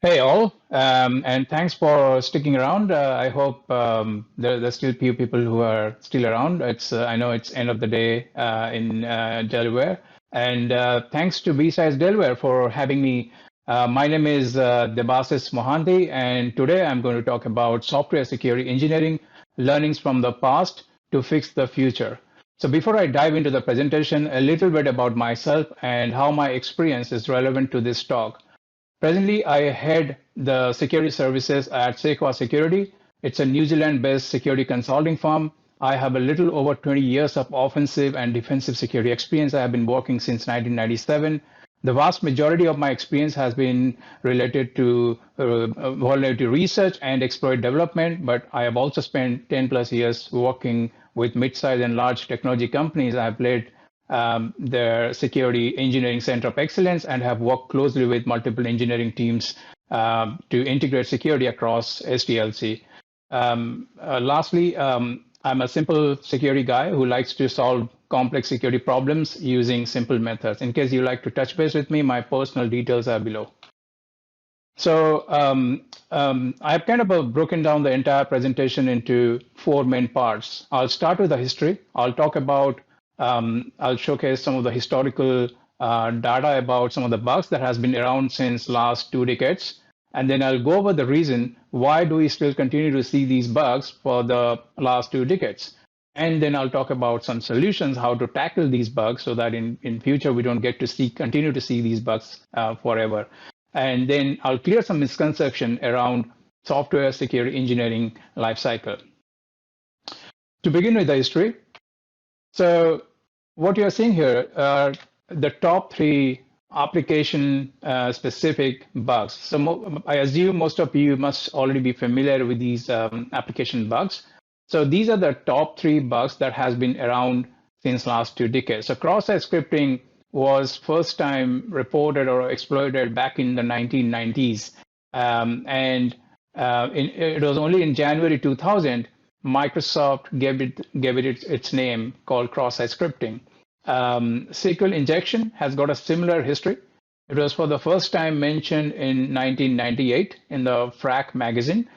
Hey all, and thanks for sticking around. I hope there's still few people who are still around. I know it's end of the day in Delaware, and thanks to BSides Delaware for having me. My name is Debasis Mohanty, and today I'm going to talk about software security engineering, learnings from the past to fix the future. So before I dive into the presentation, a little bit about myself and how my experience is relevant to this talk. Presently, I head the security services at Sequa Security. It's a New Zealand-based security consulting firm. I have a little over 20 years of offensive and defensive security experience. I have been working since 1997. The vast majority of my experience has been related to vulnerability research and exploit development, but I have also spent 10 plus years working with mid-sized and large technology companies. I've led their security engineering center of excellence and have worked closely with multiple engineering teams to integrate security across SDLC. Lastly, I'm a simple security guy who likes to solve complex security problems using simple methods. In case you like to touch base with me, my personal details are below. So I've kind of broken down the entire presentation into four main parts. I'll start with the history. I'll talk about I'll showcase some of the historical data about some of the bugs that has been around since last 2 decades. And then I'll go over the reason why do we still continue to see these bugs for the last 2 decades. And then I'll talk about some solutions, how to tackle these bugs so that in future we don't get to continue to see these bugs forever. And then I'll clear some misconception around software security engineering lifecycle. To begin with the history, so what you're seeing here are the top 3 application specific bugs. So I assume most of you must already be familiar with these application bugs. So these are the top 3 bugs that has been around since last 2 decades. So cross-site scripting was first time reported or exploited back in the 1990s. It was only in January 2000 Microsoft gave it its name called cross-site scripting. SQL injection has got a similar history. It was for the first time mentioned in 1998 in the FRAC magazine.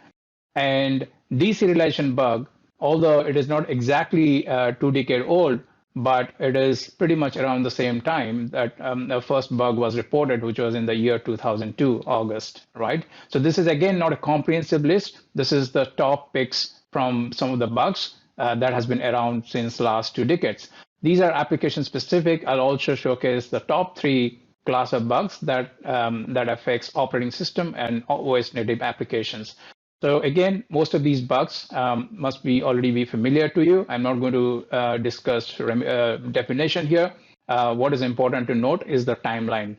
And deserialization bug, although it is not exactly 2 decades old, but it is pretty much around the same time that the first bug was reported, which was in the year 2002, August, right? So this is again not a comprehensive list. This is the top picks from some of the bugs that has been around since last 2 decades. These are application specific. I'll also showcase the top 3 class of bugs that affects operating system and OS native applications. So again, most of these bugs must already be familiar to you. I'm not going to discuss definition here. What is important to note is the timeline.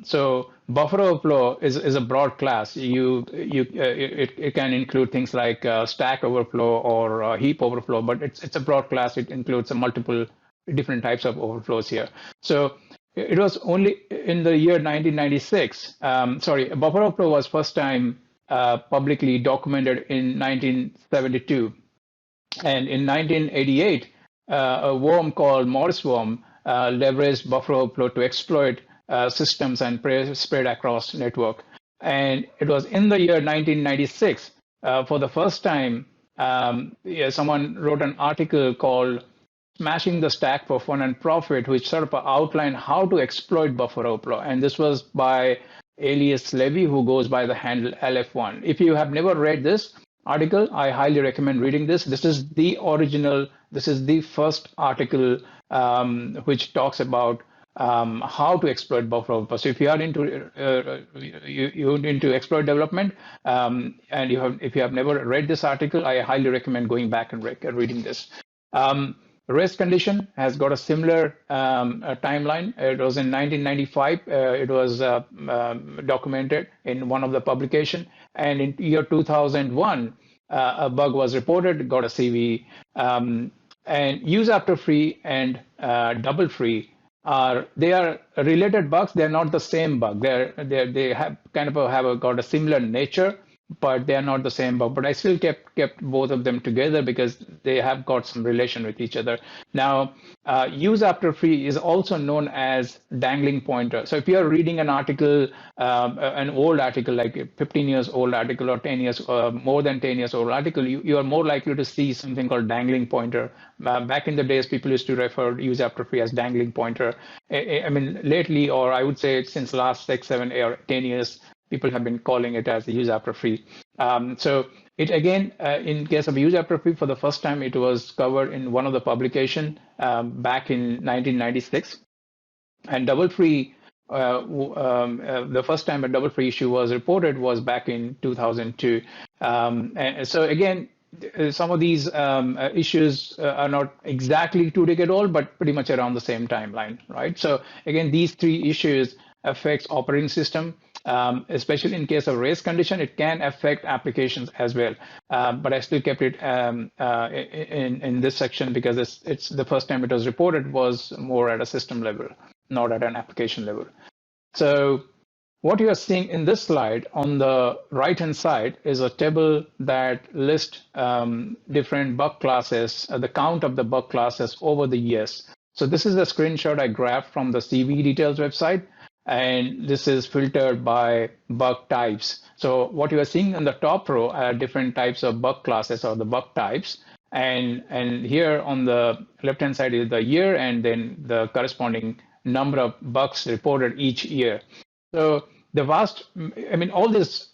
So buffer overflow is a broad class. It can include things like stack overflow or heap overflow, but it's a broad class. It includes multiple different types of overflows here. So it was only in the year 1996. Buffer overflow was first time publicly documented in 1972, and in 1988, a worm called Morris worm leveraged buffer overflow to exploit systems and spread across network. And it was in the year 1996, for the first time, someone wrote an article called Smashing the Stack for Fun and Profit, which sort of outlined how to exploit buffer overflow. And this was by Elias Levy, who goes by the handle LF1. If you have never read this article, I highly recommend reading this. This is the original, this is the first article which talks about how to exploit buffer overflow. So if you are into into exploit development and if you have never read this article, I highly recommend going back and reading this. Race condition has got a similar timeline. It was in 1995. It was documented in one of the publication, and in year 2001, a bug was reported, got a CVE. And use after free and double free they are related bugs. They're not the same bug. They have got a similar nature, but they are not the same bug. But I still kept both of them together because they have got some relation with each other. Now, use after free is also known as dangling pointer. So if you are reading an article, an old article, like a 15 years old article or 10 years, more than 10 years old article, you are more likely to see something called dangling pointer. Back in the days, people used to refer use after free as dangling pointer. I mean, lately, or I would say since last 6, 7, or 10 years, people have been calling it as the use after free. So it again, in case of use after free, for the first time, it was covered in one of the publication back in 1996. And double free, the first time a double free issue was reported was back in 2002. And so again, some of these issues are not exactly 2 decades old, but pretty much around the same timeline, right? So again, these three issues affects operating system, especially in case of race condition. It can affect applications as well. But I still kept it in this section because it's the first time it was reported was more at a system level, not at an application level. So what you are seeing in this slide on the right-hand side is a table that lists different bug classes, the count of the bug classes over the years. So this is a screenshot I grabbed from the CV details website, and this is filtered by bug types. So what you are seeing in the top row are different types of bug classes or the bug types. And here on the left-hand side is the year and then the corresponding number of bugs reported each year. So the vast, I mean, all these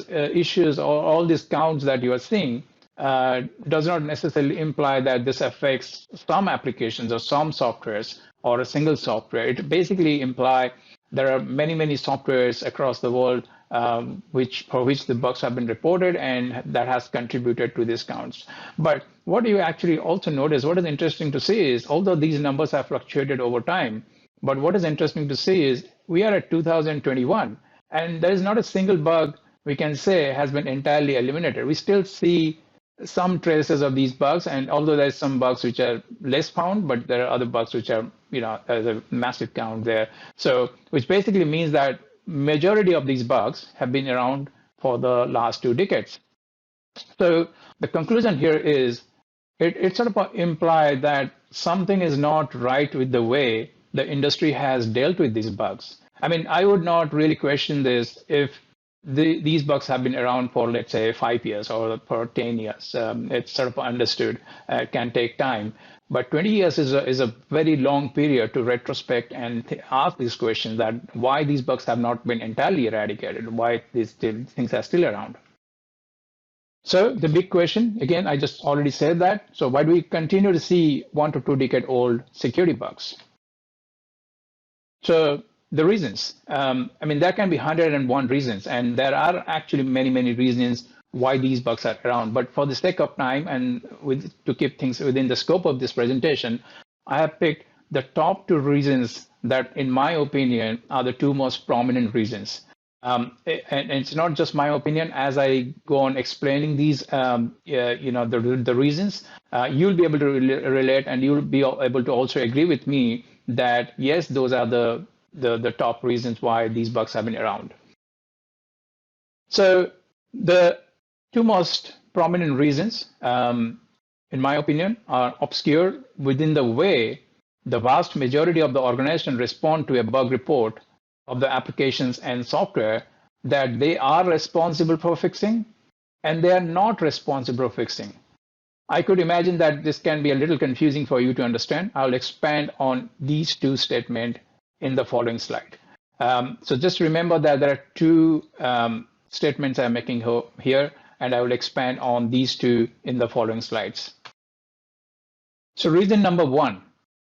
issues or all these counts that you are seeing does not necessarily imply that this affects some applications or some softwares or a single software. It basically implies there are many softwares across the world for which the bugs have been reported, and that has contributed to these counts. But what you actually also notice, what is interesting to see is, although these numbers have fluctuated over time, but what is interesting to see is we are at 2021, and there is not a single bug we can say has been entirely eliminated. We still see some traces of these bugs, and although there's some bugs which are less found, but there are other bugs which are, there's a massive count there. So, which basically means that majority of these bugs have been around for the last 2 decades. So the conclusion here is, it sort of implies that something is not right with the way the industry has dealt with these bugs. I mean, I would not really question this if these bugs have been around for, let's say, 5 years or for 10 years. It's sort of understood, can take time. But 20 years is a very long period to retrospect and ask these questions, that why these bugs have not been entirely eradicated, why these things are still around. So the big question, again, I just already said that. So why do we continue to see 1 to 2 decade old security bugs? So the reasons, I mean, there can be 101 reasons, and there are actually many reasons why these bugs are around. But for the sake of time and to keep things within the scope of this presentation, I have picked the top 2 reasons that, in my opinion, are the 2 most prominent reasons. And it's not just my opinion. As I go on explaining these, the reasons, you'll be able to relate, and you'll be able to also agree with me that yes, those are the top reasons why these bugs have been around. So the 2 most prominent reasons, in my opinion, are obscure within the way the vast majority of the organization respond to a bug report of the applications and software that they are responsible for fixing, and they are not responsible for fixing. I could imagine that this can be a little confusing for you to understand. I'll expand on these 2 statements in the following slide. So just remember that there are 2 statements I'm making here, and I will expand on these 2 in the following slides. So reason number 1.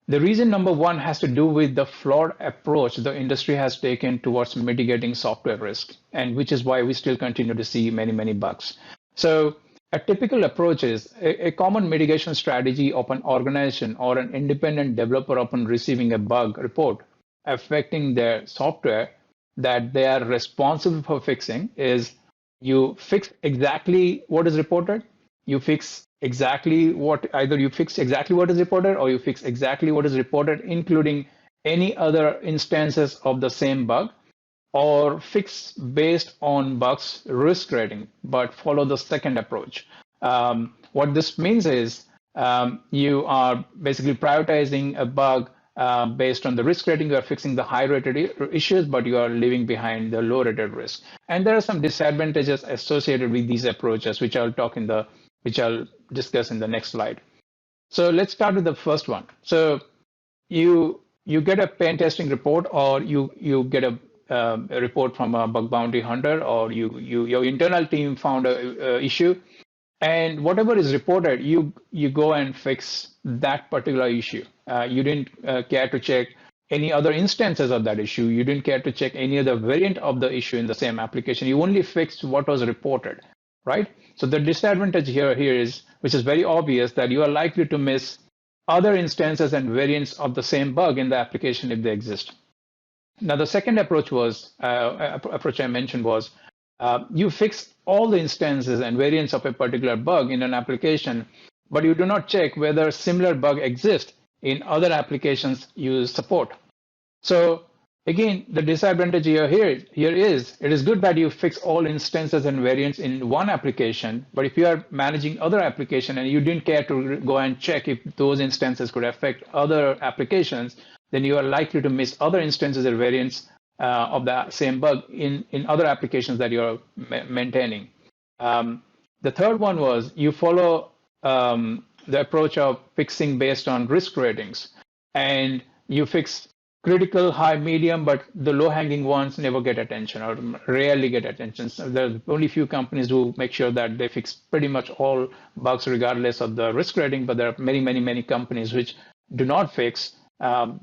The reason number 1 has to do with the flawed approach the industry has taken towards mitigating software risk, and which is why we still continue to see many bugs. So a typical approach is a common mitigation strategy of an organization or an independent developer upon receiving a bug report affecting their software that they are responsible for fixing is you fix exactly what is reported, you fix exactly what, either you fix exactly what is reported or you fix exactly what is reported, including any other instances of the same bug. or fix based on bugs risk rating, but follow the second approach. What this means is you are basically prioritizing a bug based on the risk rating. You are fixing the high-rated issues, but you are leaving behind the low-rated risk. And there are some disadvantages associated with these approaches, which I'll discuss in the next slide. So let's start with the first one. So you get a pen testing report, or you get a report from a bug bounty hunter, or your internal team found a issue, and whatever is reported, you go and fix that particular issue. You didn't care to check any other instances of that issue. You didn't care to check any other variant of the issue in the same application. You only fixed what was reported, right? So the disadvantage here is, which is very obvious, that you are likely to miss other instances and variants of the same bug in the application if they exist. Now, the second approach I mentioned was you fix all the instances and variants of a particular bug in an application, but you do not check whether similar bug exists in other applications you support. So again, the disadvantage here is it is good that you fix all instances and variants in one application, but if you are managing other application and you didn't care to go and check if those instances could affect other applications, then you are likely to miss other instances or variants of the same bug in other applications that you're maintaining. The third one was you follow the approach of fixing based on risk ratings, and you fix critical, high, medium, but the low-hanging ones never get attention or rarely get attention. So there's only few companies who make sure that they fix pretty much all bugs regardless of the risk rating, but there are many companies which do not fix the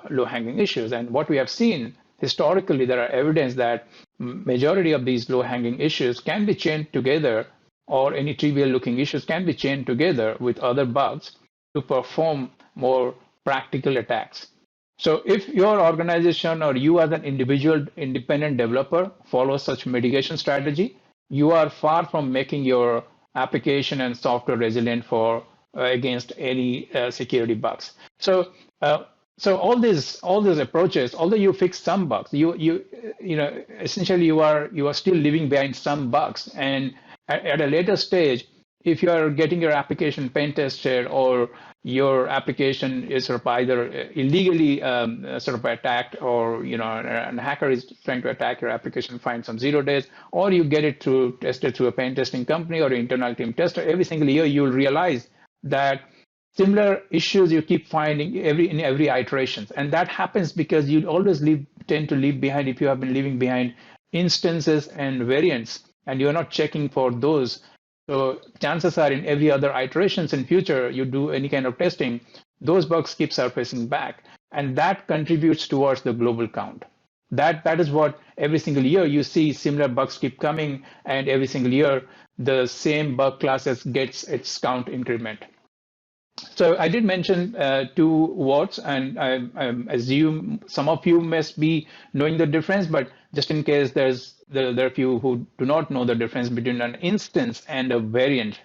low-hanging issues. And what we have seen historically, there are evidence that majority of these low-hanging issues can be chained together, or any trivial-looking issues can be chained together with other bugs to perform more practical attacks. So if your organization or you as an individual independent developer follow such mitigation strategy, you are far from making your application and software resilient for against any security bugs. So all these approaches, although you fix some bugs, you know essentially you are still leaving behind some bugs. And at a later stage, if you are getting your application pen tested, or your application is sort of either illegally sort of attacked, or a hacker is trying to attack your application, find some 0 days, or you get it tested through a pen testing company or internal team tester, every single year you'll realize that similar issues you keep finding in every iteration. And that happens because you always tend to leave behind, if you have been leaving behind instances and variants, and you're not checking for those. So chances are in every other iterations in future, you do any kind of testing, those bugs keep surfacing back. And that contributes towards the global count. That is what every single year you see similar bugs keep coming, and every single year the same bug classes gets its count increment. So I did mention 2 words, and I assume some of you must be knowing the difference, but just in case there are a few who do not know the difference between an instance and a variant,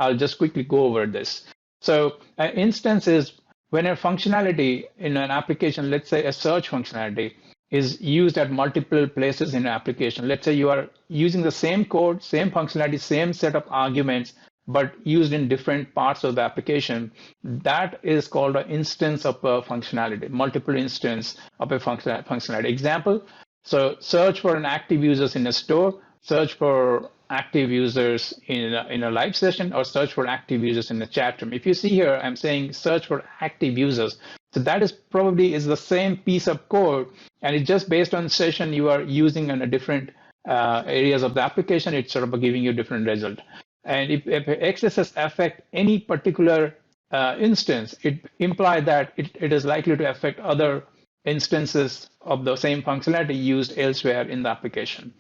I'll just quickly go over this. So an instance is when a functionality in an application, let's say a search functionality, is used at multiple places in an application. Let's say you are using the same code, same functionality, same set of arguments, but used in different parts of the application. That is called an instance of a functionality, multiple instance of a functionality. Example, so search for an active users in a store, search for active users in a live session, or search for active users in a chat room. If you see here, I'm saying search for active users. So that is probably the same piece of code, and it's just based on session you are using in a different areas of the application, it's sort of giving you a different result. And if excesses affect any particular instance, it implies that it is likely to affect other instances of the same functionality used elsewhere in the application.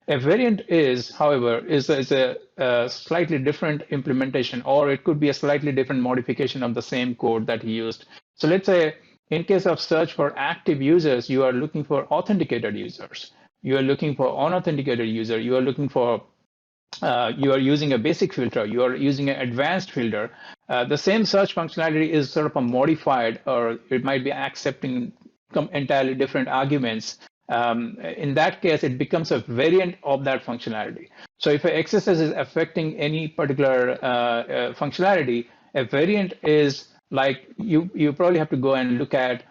A variant is, however, is a slightly different implementation, or it could be a slightly different modification of the same code that he used. So let's say in case of search for active users, you are looking for authenticated users. You are looking for unauthenticated user. You are looking for you are using a basic filter, you are using an advanced filter. The same search functionality is sort of a modified, or it might be accepting entirely different arguments in that case, it becomes a variant of that functionality. So if an XSS is affecting any particular functionality, a variant is like you probably have to go and look at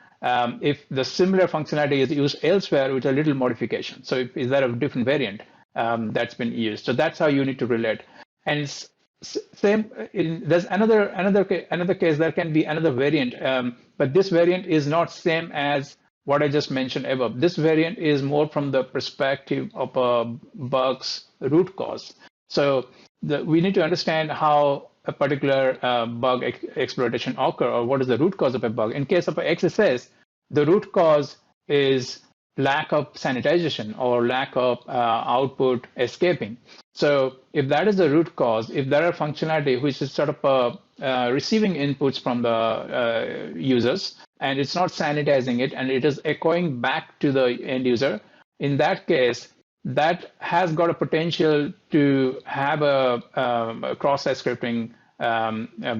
if the similar functionality is used elsewhere with a little modification. So is there a different variant that's been used? So that's how you need to relate. And same, there's another case. There can be another variant, but this variant is not same as what I just mentioned above. This variant is more from the perspective of a bug's root cause. So we need to understand how a particular bug exploitation occur, or what is the root cause of a bug. In case of a XSS, the root cause is lack of sanitization or lack of output escaping. So if that is the root cause, if there are functionality which is sort of receiving inputs from the users and it's not sanitizing it and it is echoing back to the end user, in that case, that has got a potential to have a cross-site scripting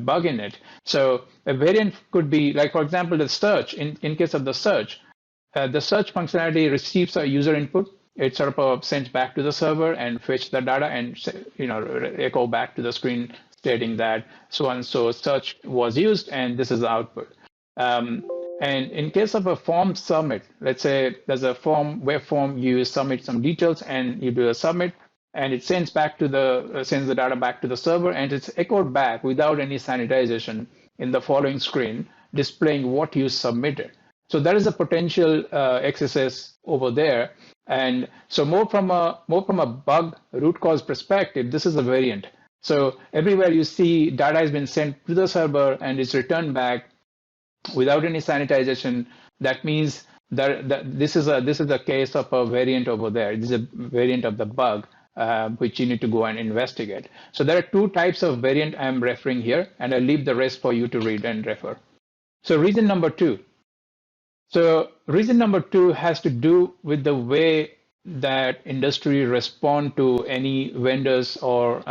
bug in it. So a variant could be like, for example, the search. In case of the search functionality receives a user input. It sort of sends back to the server and fetch the data and echo back to the screen stating that so and so search was used and this is the output. And in case of a form submit, let's say there's a web form, you submit some details and you do a submit, and it sends the data back to the server, and it's echoed back without any sanitization in the following screen, displaying what you submitted. So there is a potential XSS over there, and so more from a bug root cause perspective, this is a variant. So everywhere you see data has been sent to the server and it's returned back without any sanitization, that means that this is a case of a variant over there. This is a variant of the bug, which you need to go and investigate. So there are two types of variant I'm referring here, and I'll leave the rest for you to read and refer. So reason number two. Has to do with the way that industry respond to any vendors or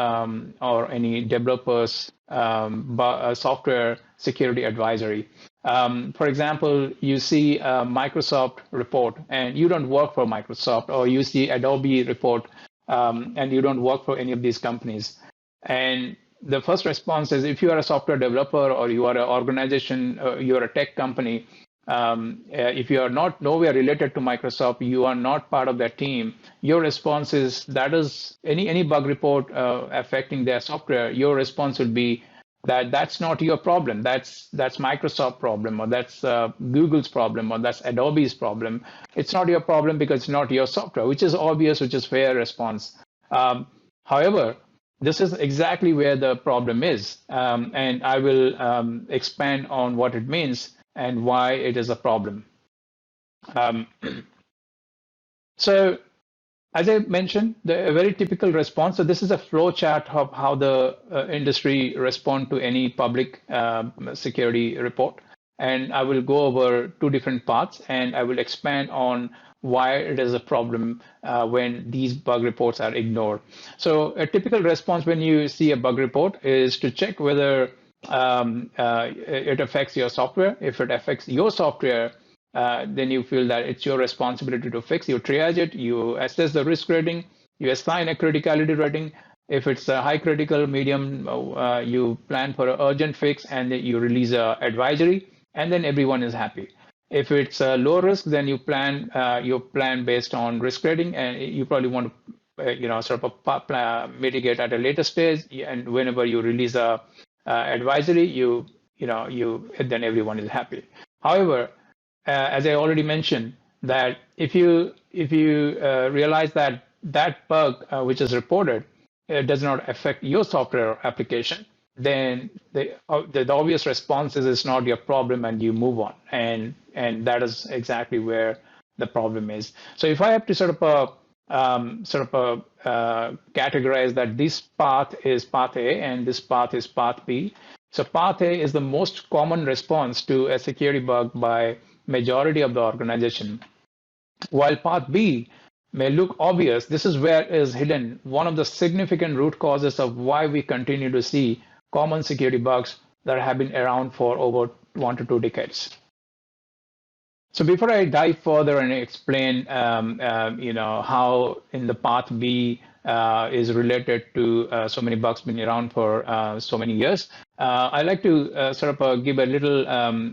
any developers software security advisory. For example, you see a Microsoft report and you don't work for Microsoft, or you see Adobe report and you don't work for any of these companies. And the first response is, if you are a software developer or you are an organization, you are a tech company, if you are not nowhere related to Microsoft, you are not part of that team, your response is, that is any bug report affecting their software, your response would be that that's not your problem, that's Microsoft problem, or that's Google's problem, or that's Adobe's problem. It's not your problem because it's not your software, which is obvious, which is fair response. However, this is exactly where the problem is, and I will expand on what it means and why it is a problem. So, as I mentioned, a very typical response. So this is a flow chart of how the industry respond to any public security report. And I will go over two different parts, and I will expand on why it is a problem when these bug reports are ignored. So a typical response when you see a bug report is to check whether it affects your software. If it affects your software, then you feel that it's your responsibility to fix. You triage it, you assess the risk rating, you assign a criticality rating. If it's a high critical, medium, you plan for an urgent fix, and then you release an advisory, and then everyone is happy. If it's a low risk, then you plan based on risk rating, and you probably want to sort of mitigate at a later stage. And whenever you release a advisory, then everyone is happy. However, as I already mentioned, that if you realize that bug which is reported does not affect your software or application, then the obvious response is it's not your problem, and you move on. And that is exactly where the problem is. So if I have to sort of categorize that this path is path A and this path is path B. So path A is the most common response to a security bug by majority of the organization. While path B may look obvious, this is where is hidden one of the significant root causes of why we continue to see common security bugs that have been around for over 1 to 2 decades. So before I dive further and explain, how in the path B is related to so many bugs been around for so many years, I like to sort of give a little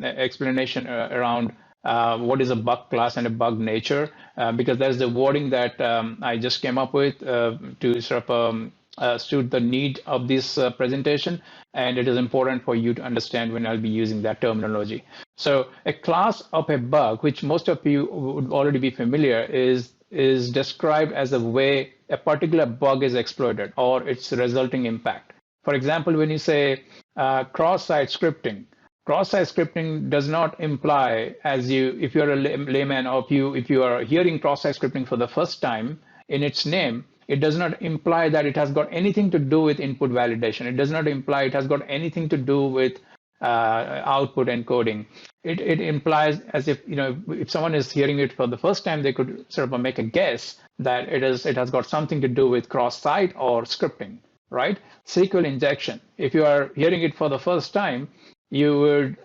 explanation around what is a bug class and a bug nature, because there's the wording that I just came up with to sort of suit the need of this presentation, and it is important for you to understand when I'll be using that terminology. So a class of a bug, which most of you would already be familiar, is described as a way a particular bug is exploited or its resulting impact. For example, when you say cross-site scripting, cross-site scripting does not imply, as you, if you're a layman or if you are hearing cross-site scripting for the first time in its name, it does not imply that it has got anything to do with input validation. It does not imply it has got anything to do with output encoding. It implies, as if if someone is hearing it for the first time, they could sort of make a guess that it has got something to do with cross-site or scripting, right? SQL injection. If you are hearing it for the first time, you would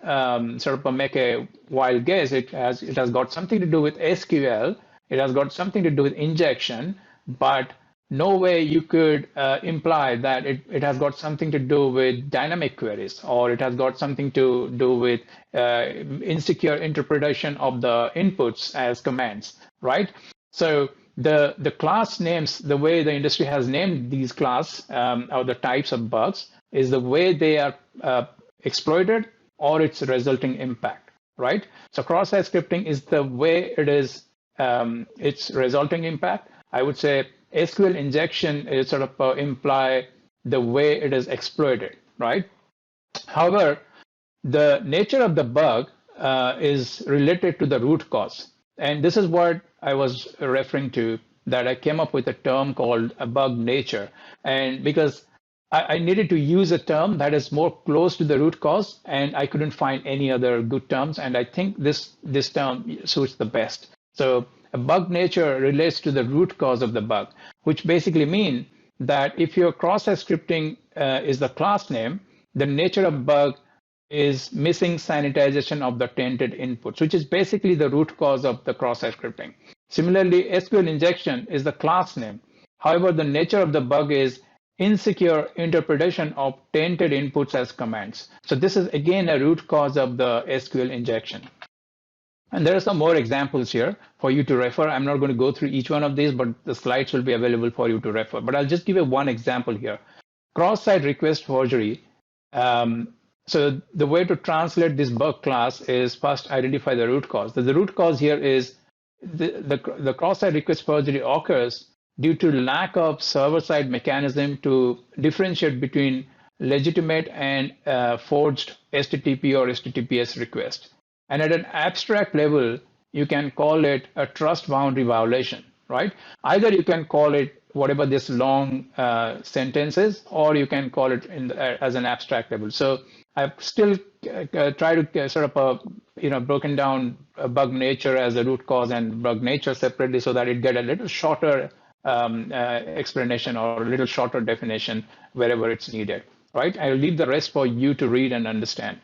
sort of make a wild guess. It has got something to do with SQL. It has got something to do with injection, but no way you could imply that it has got something to do with dynamic queries, or it has got something to do with insecure interpretation of the inputs as commands, right? So the class names, the way the industry has named these class or the types of bugs, is the way they are exploited or its resulting impact, right? So cross-site scripting is the way it is, its resulting impact. I would say SQL injection is sort of imply the way it is exploited, right? However, the nature of the bug is related to the root cause. And this is what I was referring to, that I came up with a term called a bug nature. And because I needed to use a term that is more close to the root cause, and I couldn't find any other good terms. And I think this term suits the best. So a bug nature relates to the root cause of the bug, which basically means that if your cross-site scripting is the class name, the nature of bug is missing sanitization of the tainted inputs, which is basically the root cause of the cross-site scripting. Similarly, SQL injection is the class name. However, the nature of the bug is insecure interpretation of tainted inputs as commands. So this is again a root cause of the SQL injection. And there are some more examples here for you to refer. I'm not going to go through each one of these, but the slides will be available for you to refer. But I'll just give you one example here. Cross-site request forgery. So the way to translate this bug class is first identify the root cause. The root cause here is the cross-site request forgery occurs due to lack of server-side mechanism to differentiate between legitimate and forged HTTP or HTTPS request. And at an abstract level, you can call it a trust boundary violation, right? Either you can call it whatever this long sentence is, or you can call it as an abstract level. So I've still tried to sort of, broken down bug nature as a root cause and bug nature separately so that it get a little shorter explanation or a little shorter definition wherever it's needed, right? I'll leave the rest for you to read and understand.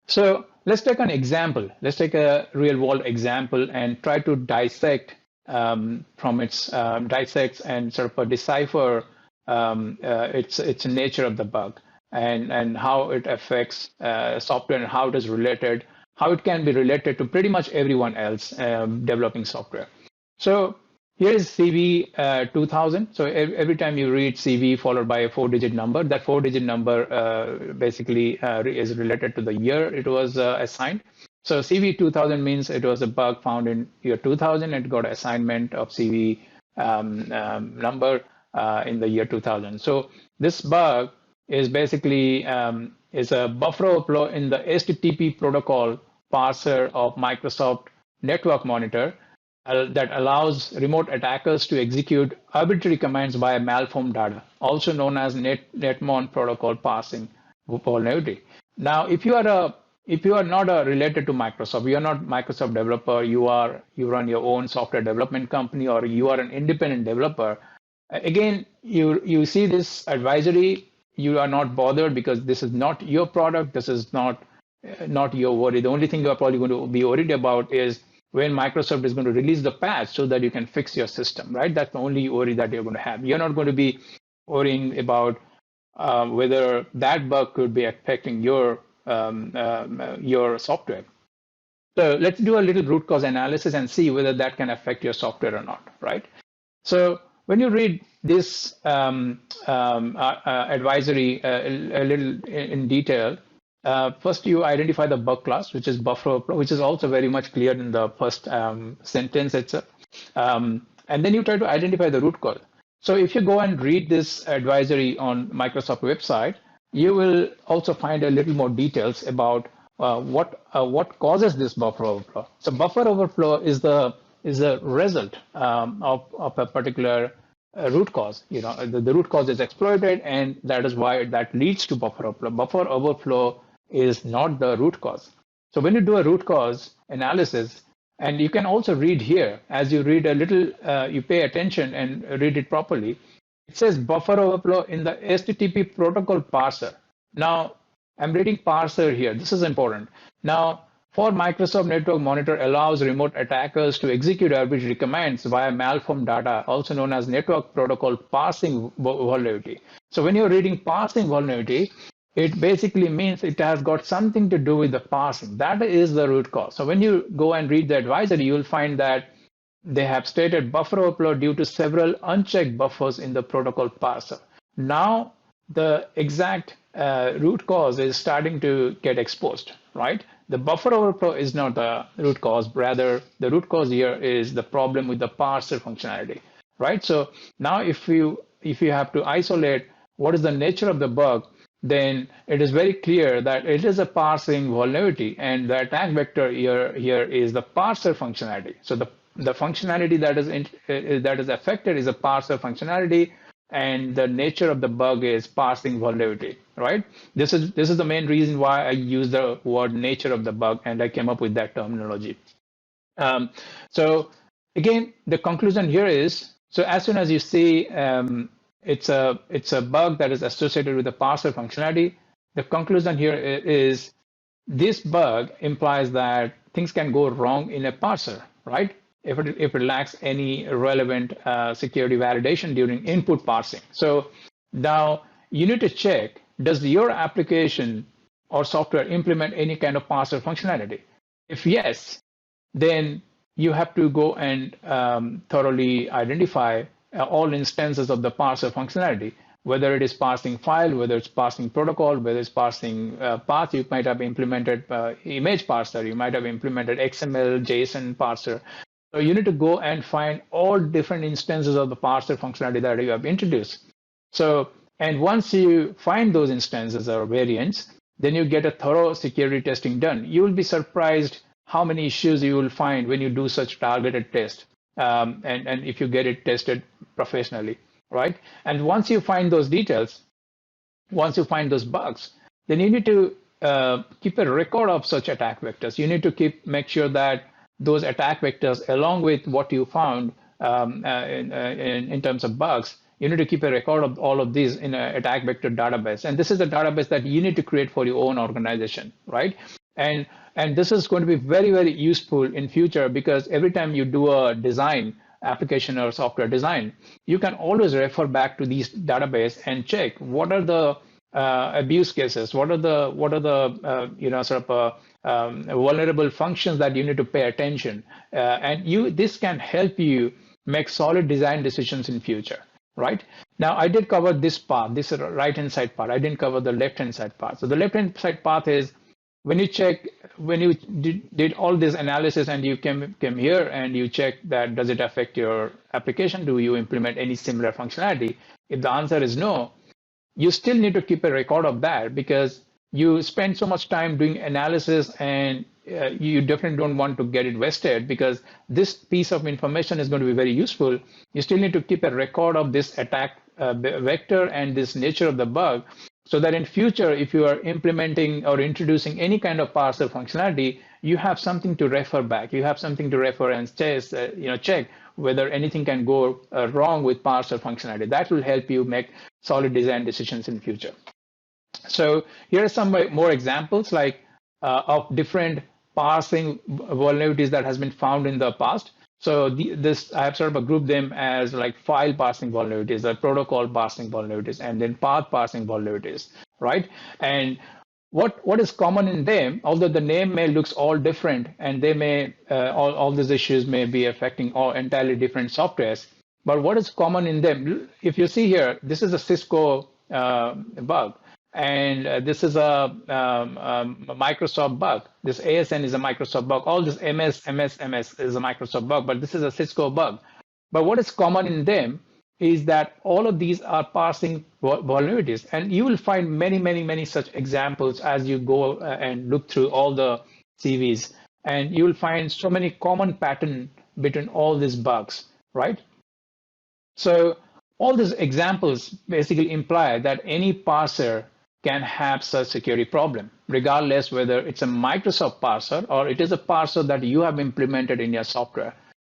So let's take an example. Let's take a real world example and try to dissect from its dissects and sort of decipher its nature of the bug and how it affects software and how it is related, how it can be related to pretty much everyone else developing software. So here is CV 2000. So every time you read CV followed by a 4-digit number, that 4-digit number basically is related to the year it was assigned. So CV 2000 means it was a bug found in year 2000. It got assignment of CV number in the year 2000. So this bug is basically is a buffer overflow in the HTTP protocol parser of Microsoft Network Monitor that allows remote attackers to execute arbitrary commands via malformed data, also known as netmon protocol parsing vulnerability. Now, if you are not related to Microsoft, you are not Microsoft developer, you run your own software development company, or you are an independent developer, again, you see this advisory, you are not bothered because this is not your product, this is not not your worry. The only thing you're probably going to be worried about is when Microsoft is going to release the patch so that you can fix your system, right? That's the only worry that you're going to have. You're not going to be worrying about whether that bug could be affecting your software. So let's do a little root cause analysis and see whether that can affect your software or not, right? So when you read this advisory a little in detail, first you identify the bug class, which is buffer overflow, which is also very much clear in the first sentence itself. And then you try to identify the root cause. So if you go and read this advisory on Microsoft website, you will also find a little more details about what causes this buffer overflow. So buffer overflow is the result of a particular root cause. You know, the root cause is exploited, and that is why that leads to buffer overflow. Buffer overflow is not the root cause. So when you do a root cause analysis, and you can also read here, as you read a little, you pay attention and read it properly. It says buffer overflow in the HTTP protocol parser. Now, I'm reading parser here. This is important. Now, for Microsoft Network Monitor allows remote attackers to execute arbitrary commands via malformed data, also known as network protocol parsing vulnerability. So when you're reading parsing vulnerability, it basically means it has got something to do with the parsing. That is the root cause. So when you go and read the advisory, you'll find that they have stated buffer overflow due to several unchecked buffers in the protocol parser. Now, the exact root cause is starting to get exposed, right? The buffer overflow is not the root cause. Rather, the root cause here is the problem with the parser functionality, right? So now if you have to isolate what is the nature of the bug, then it is very clear that it is a parsing vulnerability, and the attack vector here is the parser functionality. So the functionality that is affected is a parser functionality, and the nature of the bug is parsing vulnerability, right? This is the main reason why I use the word nature of the bug, and I came up with that terminology. So again, the conclusion here is, so as soon as you see it's a bug that is associated with the parser functionality, the conclusion here is this bug implies that things can go wrong in a parser, right? If it lacks any relevant security validation during input parsing. So now you need to check, does your application or software implement any kind of parser functionality? If yes, then you have to go and thoroughly identify all instances of the parser functionality, whether it is parsing file, whether it's parsing protocol, whether it's parsing path. You might have implemented image parser, you might have implemented XML, JSON parser. So you need to go and find all different instances of the parser functionality that you have introduced. So, and once you find those instances or variants, then you get a thorough security testing done. You will be surprised how many issues you will find when you do such targeted test, and if you get it tested professionally, right? And once you find those details, once you find those bugs, then you need to keep a record of such attack vectors. You need to make sure that those attack vectors, along with what you found in terms of bugs, you need to keep a record of all of these in an attack vector database. And this is a database that you need to create for your own organization, right? And this is going to be very, very useful in future, because every time you do a design, application or software design, you can always refer back to these database and check what are the abuse cases, what are the vulnerable functions that you need to pay attention, and this can help you make solid design decisions in future, right? Now, I did cover this part, this right-hand side part. I didn't cover the left-hand side part. So the left-hand side part is when you did all this analysis and you came here and you check that does it affect your application? Do you implement any similar functionality? If the answer is no, you still need to keep a record of that, because you spend so much time doing analysis, and you definitely don't want to get it wasted, because this piece of information is going to be very useful. You still need to keep a record of this attack vector and this nature of the bug, so that in future, if you are implementing or introducing any kind of parser functionality, you have something to refer back. You have something to refer and check whether anything can go wrong with parser functionality. That will help you make solid design decisions in future. So here are some more examples. Like of different parsing vulnerabilities that has been found in the past. So this I have sort of grouped them as like file parsing vulnerabilities, or protocol parsing vulnerabilities, and then path parsing vulnerabilities, right? And what is common in them, although the name may looks all different, and they may all these issues may be affecting all entirely different softwares, but what is common in them? If you see here, this is a Cisco bug, and this is a Microsoft bug. This ASN is a Microsoft bug. All this MS is a Microsoft bug, but this is a Cisco bug. But what is common in them is that all of these are parsing vulnerabilities, and you will find many such examples as you go and look through all the CVs, and you will find so many common pattern between all these bugs, right? So all these examples basically imply that any parser can have such security problem, regardless whether it's a Microsoft parser or it is a parser that you have implemented in your software,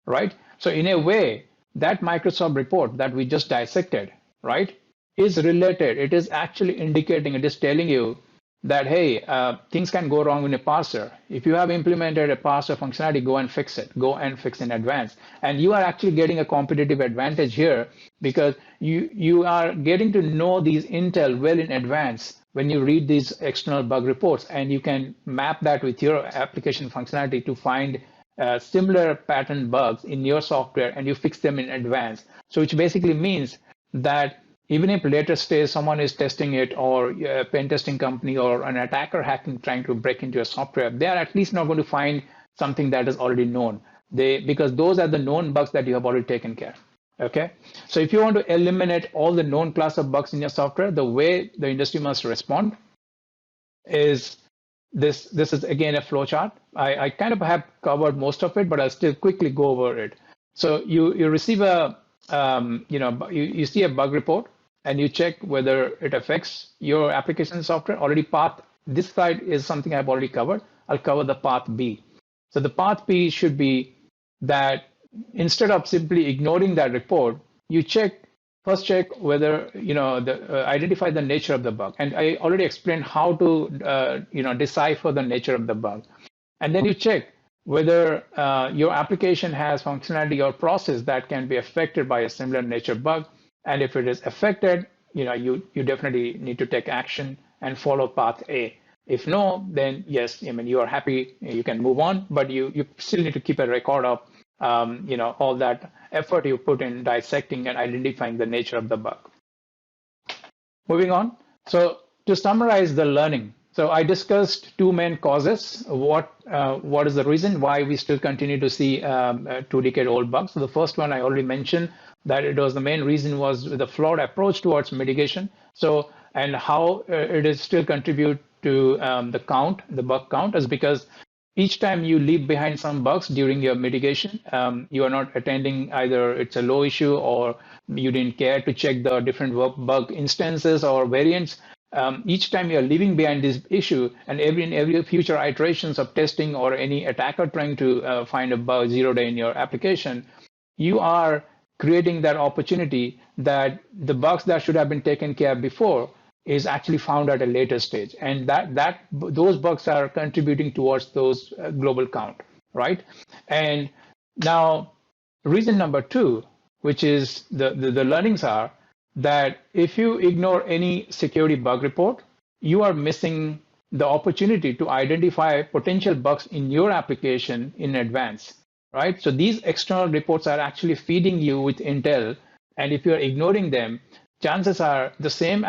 right? So in a way, that Microsoft report that we just dissected, right, is related. It is actually indicating, it is telling you that, hey, things can go wrong in a parser. If you have implemented a parser functionality, go and fix it. Go and fix in advance. And you are actually getting a competitive advantage here because you are getting to know these intel well in advance when you read these external bug reports, and you can map that with your application functionality to find similar pattern bugs in your software, and you fix them in advance. So which basically means that even if later stage someone is testing it, or a pen testing company or an attacker trying to break into your software, they are at least not going to find something that is already known. Because those are the known bugs that you have already taken care of. Okay, so if you want to eliminate all the known class of bugs in your software, the way the industry must respond is this. This is again a flowchart. I kind of have covered most of it, but I'll still quickly go over it. So you receive a you see a bug report, and you check whether it affects your application software. Already path, this side is something I've already covered. I'll cover the path B. So the path B should be that instead of simply ignoring that report, you first check whether, identify the nature of the bug. And I already explained how to, decipher the nature of the bug. And then you check whether your application has functionality or process that can be affected by a similar nature bug. And if it is affected, you definitely need to take action and follow path A. If no, then yes, you are happy, you can move on, but you still need to keep a record of all that effort you put in dissecting and identifying the nature of the bug. Moving on. So to summarize the learning, so I discussed two main causes. What is the reason why we still continue to see 2-decade-old bugs? So the first one I already mentioned, that it was the main reason was the flawed approach towards mitigation. So, and how it is still contribute to the bug count is because each time you leave behind some bugs during your mitigation, you are not attending, either it's a low issue or you didn't care to check the different bug instances or variants. Each time you're leaving behind this issue, and in every future iterations of testing or any attacker trying to find a bug 0-day in your application, you are creating that opportunity that the bugs that should have been taken care of before is actually found at a later stage, and those bugs are contributing towards those global count, right? And now, reason number two, which is the learnings are that if you ignore any security bug report, you are missing the opportunity to identify potential bugs in your application in advance, right? So these external reports are actually feeding you with intel, and if you're ignoring them, chances are the same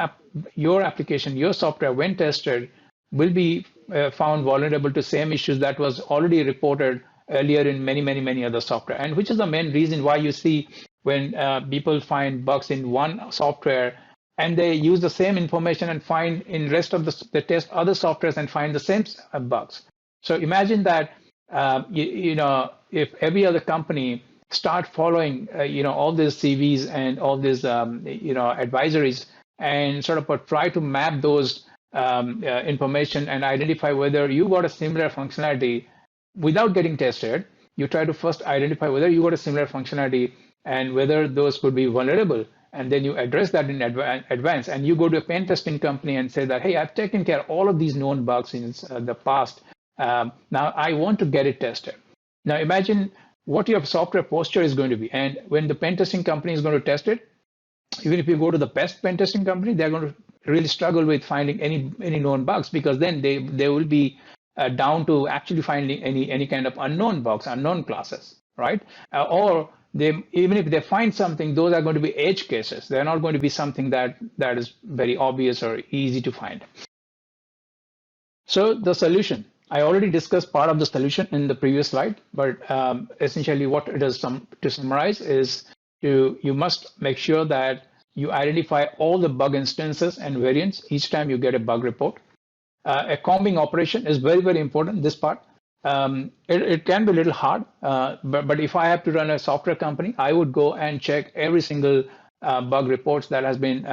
your application, your software, when tested, will be found vulnerable to same issues that was already reported earlier in many other software. And which is the main reason why you see when people find bugs in one software and they use the same information and find in rest of the test other softwares and find the same bugs. So imagine that if every other company start following all these CVs and all these advisories and sort of try to map those information and identify whether you got a similar functionality without getting tested. You try to first identify whether you got a similar functionality and whether those could be vulnerable. and then you address that in advance, and you go to a pen testing company and say that, hey, I've taken care of all of these known bugs in the past. Now I want to get it tested. Now imagine what your software posture is going to be. And when the pen testing company is going to test it, even if you go to the best pen testing company, they're going to really struggle with finding any known bugs, because then they will be down to actually finding any kind of unknown bugs, unknown classes, right? Or even if they find something, those are going to be edge cases. They're not going to be something that is very obvious or easy to find. So the solution, I already discussed part of the solution in the previous slide, but essentially what it is to summarize is you must make sure that you identify all the bug instances and variants each time you get a bug report. A combing operation is very, very important, this part. It can be a little hard, but if I have to run a software company, I would go and check every single bug reports that has been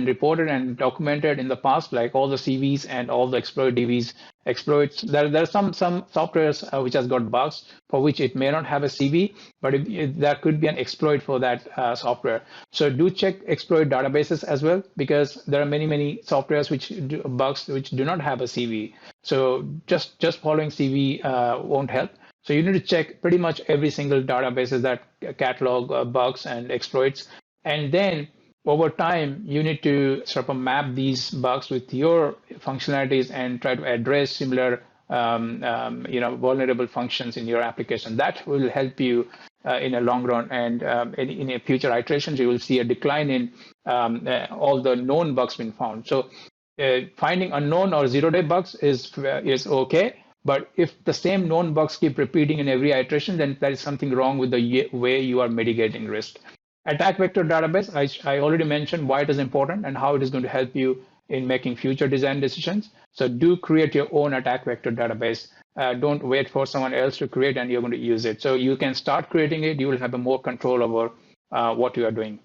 reported and documented in the past, like all the CVs and all the exploit DVs, exploits. There are some softwares which has got bugs for which it may not have a CV, but there could be an exploit for that software. So do check exploit databases as well, because there are many softwares which do bugs which do not have a CV. So just following CV won't help. So you need to check pretty much every single databases that catalog bugs and exploits, and then over time, you need to sort of map these bugs with your functionalities and try to address similar, vulnerable functions in your application. That will help you in a long run, and in future iterations, you will see a decline in all the known bugs being found. So finding unknown or zero-day bugs is okay, but if the same known bugs keep repeating in every iteration, then there is something wrong with the way you are mitigating risk. Attack vector database, I already mentioned why it is important and how it is going to help you in making future design decisions. So do create your own attack vector database. Don't wait for someone else to create and you're going to use it. So you can start creating it. You will have more control over what you are doing.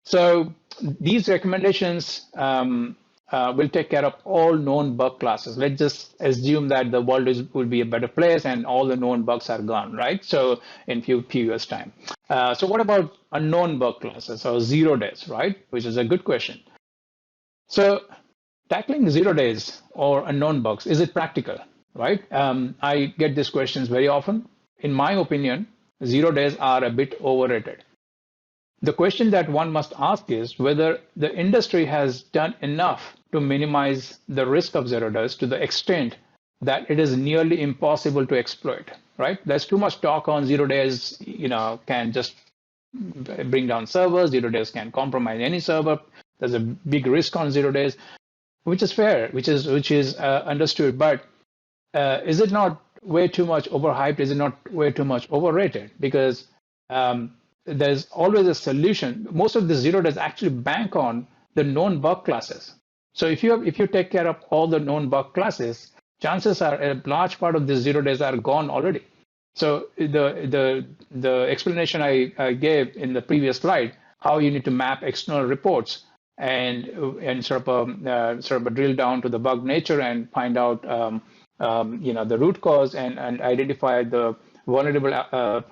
So these recommendations will take care of all known bug classes. Let's just assume that the world will be a better place and all the known bugs are gone, right? So in few years' time. So what about unknown bug classes or 0 days, right? Which is a good question. So tackling 0 days or unknown bugs, is it practical, right? I get these questions very often. In my opinion, 0 days are a bit overrated. The question that one must ask is whether the industry has done enough to minimize the risk of 0 days to the extent that it is nearly impossible to exploit, right? There's too much talk on 0 days, can just bring down servers. 0 days can compromise any server. There's a big risk on 0 days, which is fair, which is understood. But is it not way too much overhyped? Is it not way too much overrated? Because there's always a solution. Most of the 0 days actually bank on the known bug classes. So if you take care of all the known bug classes, chances are a large part of the 0 days are gone already. So the explanation I gave in the previous slide, how you need to map external reports and sort of drill down to the bug nature and find out the root cause and identify the vulnerable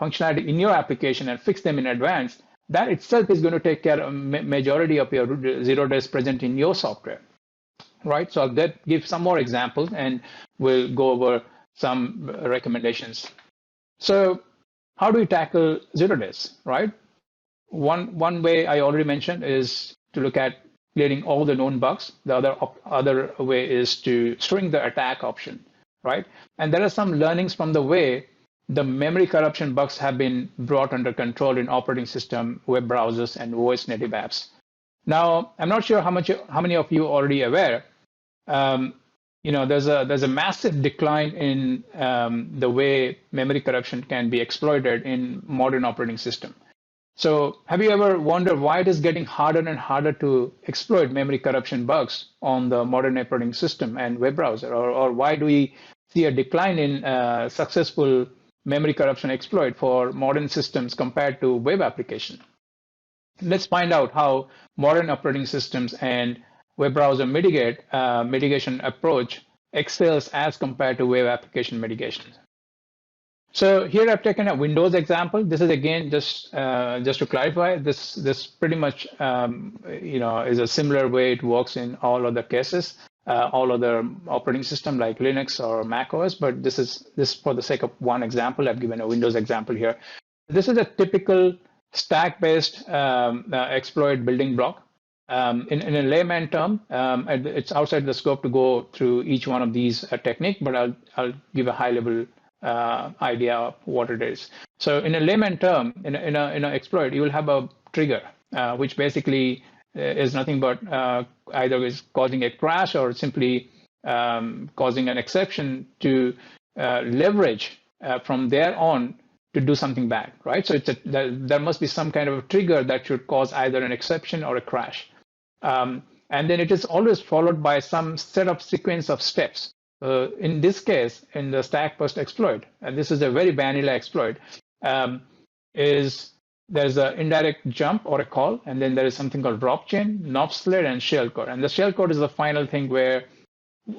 functionality in your application and fix them in advance. That itself is going to take care of majority of your 0 days present in your software, right? So I'll give some more examples and we'll go over some recommendations. So how do we tackle 0 days, right? One way I already mentioned is to look at clearing all the known bugs. The other way is to string the attack option, right? And there are some learnings from the way the memory corruption bugs have been brought under control in operating system, web browsers, and OS native apps. Now, I'm not sure how many of you are already aware. There's a massive decline in the way memory corruption can be exploited in modern operating system. So have you ever wondered why it is getting harder and harder to exploit memory corruption bugs on the modern operating system and web browser, or why do we see a decline in successful memory corruption exploit for modern systems compared to web application? Let's find out how modern operating systems and web browser mitigation approach excels as compared to web application mitigation. So here I've taken a Windows example. This is again just to clarify. This pretty much is a similar way it works in all other cases, all other operating system like Linux or Mac OS. But this for the sake of one example. I've given a Windows example here. This is a typical stack-based exploit building block. In a layman term, it's outside the scope to go through each one of these technique, but I'll give a high-level idea of what it is. So in a layman term, in an exploit, you will have a trigger, which basically is nothing but either is causing a crash or simply causing an exception to leverage from there on to do something bad, right? So there must be some kind of a trigger that should cause either an exception or a crash. And then it is always followed by some set of sequence of steps. In this case, in the stack burst exploit, and this is a very vanilla exploit, there's an indirect jump or a call, and then there is something called drop chain, knob sled, and shellcode. And the shellcode is the final thing where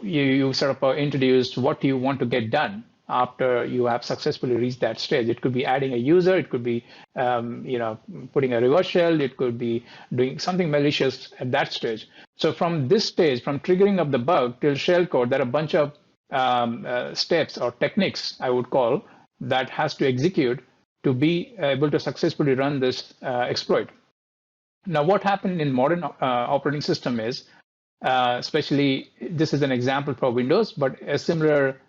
you sort of introduced what you want to get done after you have successfully reached that stage. It could be adding a user, it could be putting a reverse shell, it could be doing something malicious at that stage. So from this stage, from triggering of the bug till shellcode, there are a bunch of steps or techniques, I would call, that has to execute to be able to successfully run this exploit. Now, what happened in modern operating system is, especially this is an example for Windows, but a similar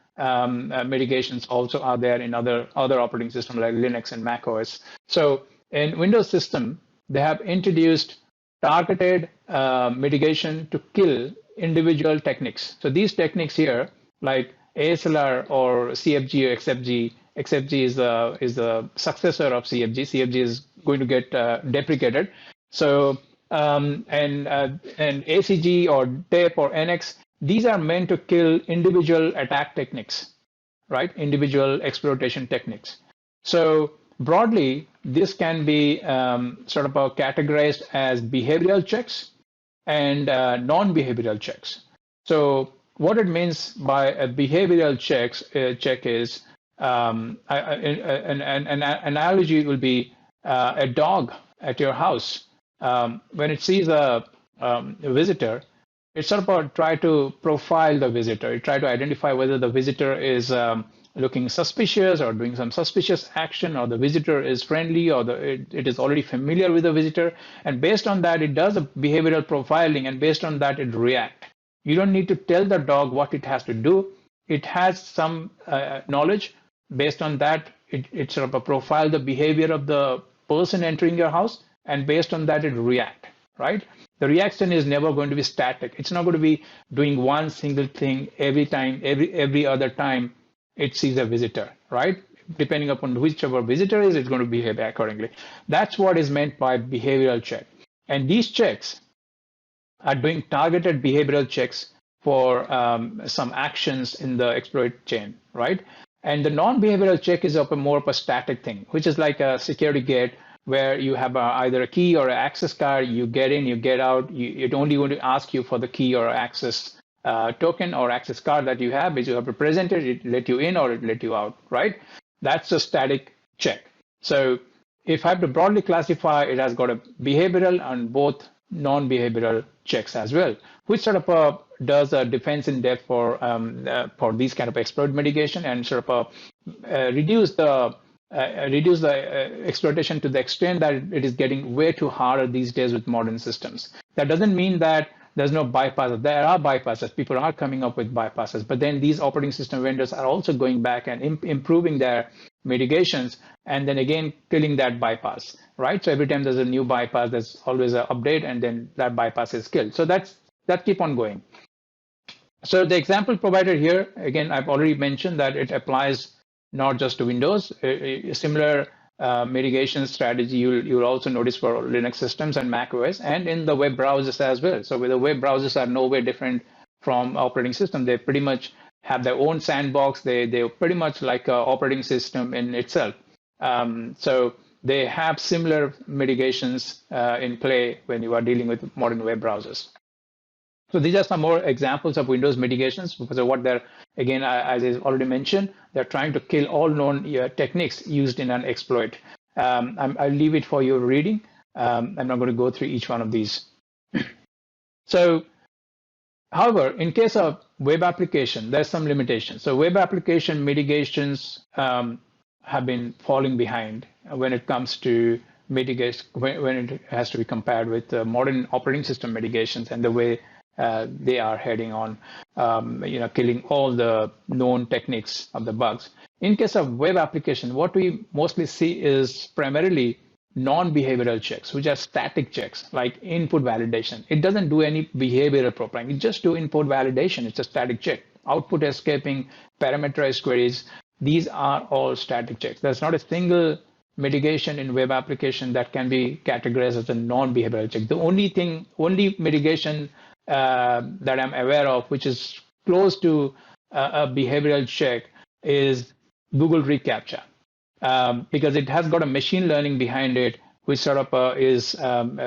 mitigations also are there in other operating systems like Linux and Mac OS. So in Windows system, they have introduced targeted mitigation to kill individual techniques. So these techniques here, like ASLR or CFG or XFG, XFG is the successor of CFG. CFG is going to get deprecated. So and ACG or DEP or NX, these are meant to kill individual attack techniques, right? Individual exploitation techniques. So broadly, this can be sort of categorized as behavioral checks and non-behavioral checks. So what it means by a behavioral check is an analogy will be a dog at your house. When it sees a visitor, it sort of try to profile the visitor. It try to identify whether the visitor is looking suspicious or doing some suspicious action, or the visitor is friendly, or it is already familiar with the visitor. And based on that, it does a behavioral profiling, and based on that, it reacts. You don't need to tell the dog what it has to do. It has some knowledge. Based on that, it sort of profile the behavior of the person entering your house, and based on that, it react, right? The reaction is never going to be static. It's not going to be doing one single thing every time, every other time it sees a visitor, right? Depending upon whichever visitor is, it's going to behave accordingly. That's what is meant by behavioral check. And these checks are doing targeted behavioral checks for some actions in the exploit chain, right? And the non-behavioral check is more of a static thing, which is like a security gate where you have either a key or an access card. You get in, you get out. It's only going to ask you for the key or access token or access card that you have, which you have to present it. It let you in or it let you out, right? That's a static check. So if I have to broadly classify, it has got a behavioral and both non-behavioral checks as well, which sort of does a defense in depth for these kind of exploit mitigation and sort of reduce the exploitation to the extent that it is getting way too harder these days with modern systems. That doesn't mean that there's no bypasses. There are bypasses. People are coming up with bypasses, but then these operating system vendors are also going back and improving their mitigations, and then again killing that bypass, right? So every time there's a new bypass, there's always an update, and then that bypass is killed. So that keep on going. So the example provided here, again, I've already mentioned that it applies not just to Windows. A similar mitigation strategy you'll also notice for Linux systems and Mac OS, and in the web browsers as well. So the web browsers are no way different from operating system. They pretty much have their own sandbox. They're pretty much like an operating system in itself. So they have similar mitigations in play when you are dealing with modern web browsers. So these are some more examples of Windows mitigations. So what they're, again, as I already mentioned, they're trying to kill all known techniques used in an exploit. I'll leave it for your reading. I'm not going to go through each one of these. So, however, in case of web application, there's some limitations. So web application mitigations have been falling behind when it comes to mitigate, when it has to be compared with modern operating system mitigations and the way they are heading on, killing all the known techniques of the bugs. In case of web application, what we mostly see is primarily non-behavioral checks, which are static checks, like input validation. It doesn't do any behavioral profiling. It just do input validation. It's a static check. Output escaping, parameterized queries. These are all static checks. There's not a single mitigation in web application that can be categorized as a non-behavioral check. The only mitigation that I'm aware of, which is close to a behavioral check, is Google reCAPTCHA, because it has got a machine learning behind it, which sort of is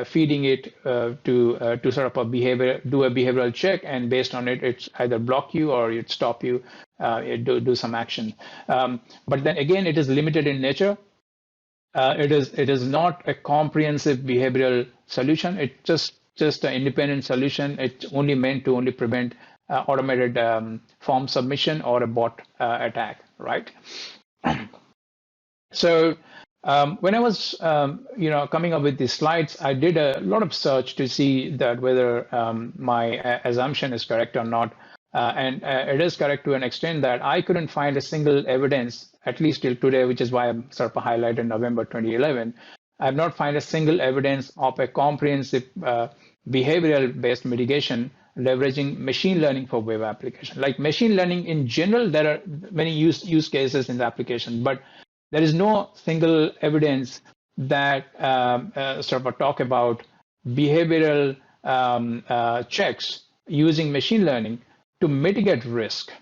feeding it to sort of do a behavioral check, and based on it, it's either block you or it stop you, do some action. But then again, it is limited in nature. It is not a comprehensive behavioral solution. It's just an independent solution. It's only meant to only prevent automated form submission or a bot attack, right? So when I was coming up with these slides, I did a lot of search to see that whether my assumption is correct or not. And it is correct to an extent that I couldn't find a single evidence, at least till today, which is why I'm sort of highlighted November 2011. I have not found a single evidence of a comprehensive behavioral-based mitigation leveraging machine learning for web application. Like machine learning in general, there are many use cases in the application, but there is no single evidence that sort of talk about behavioral checks using machine learning to mitigate risk,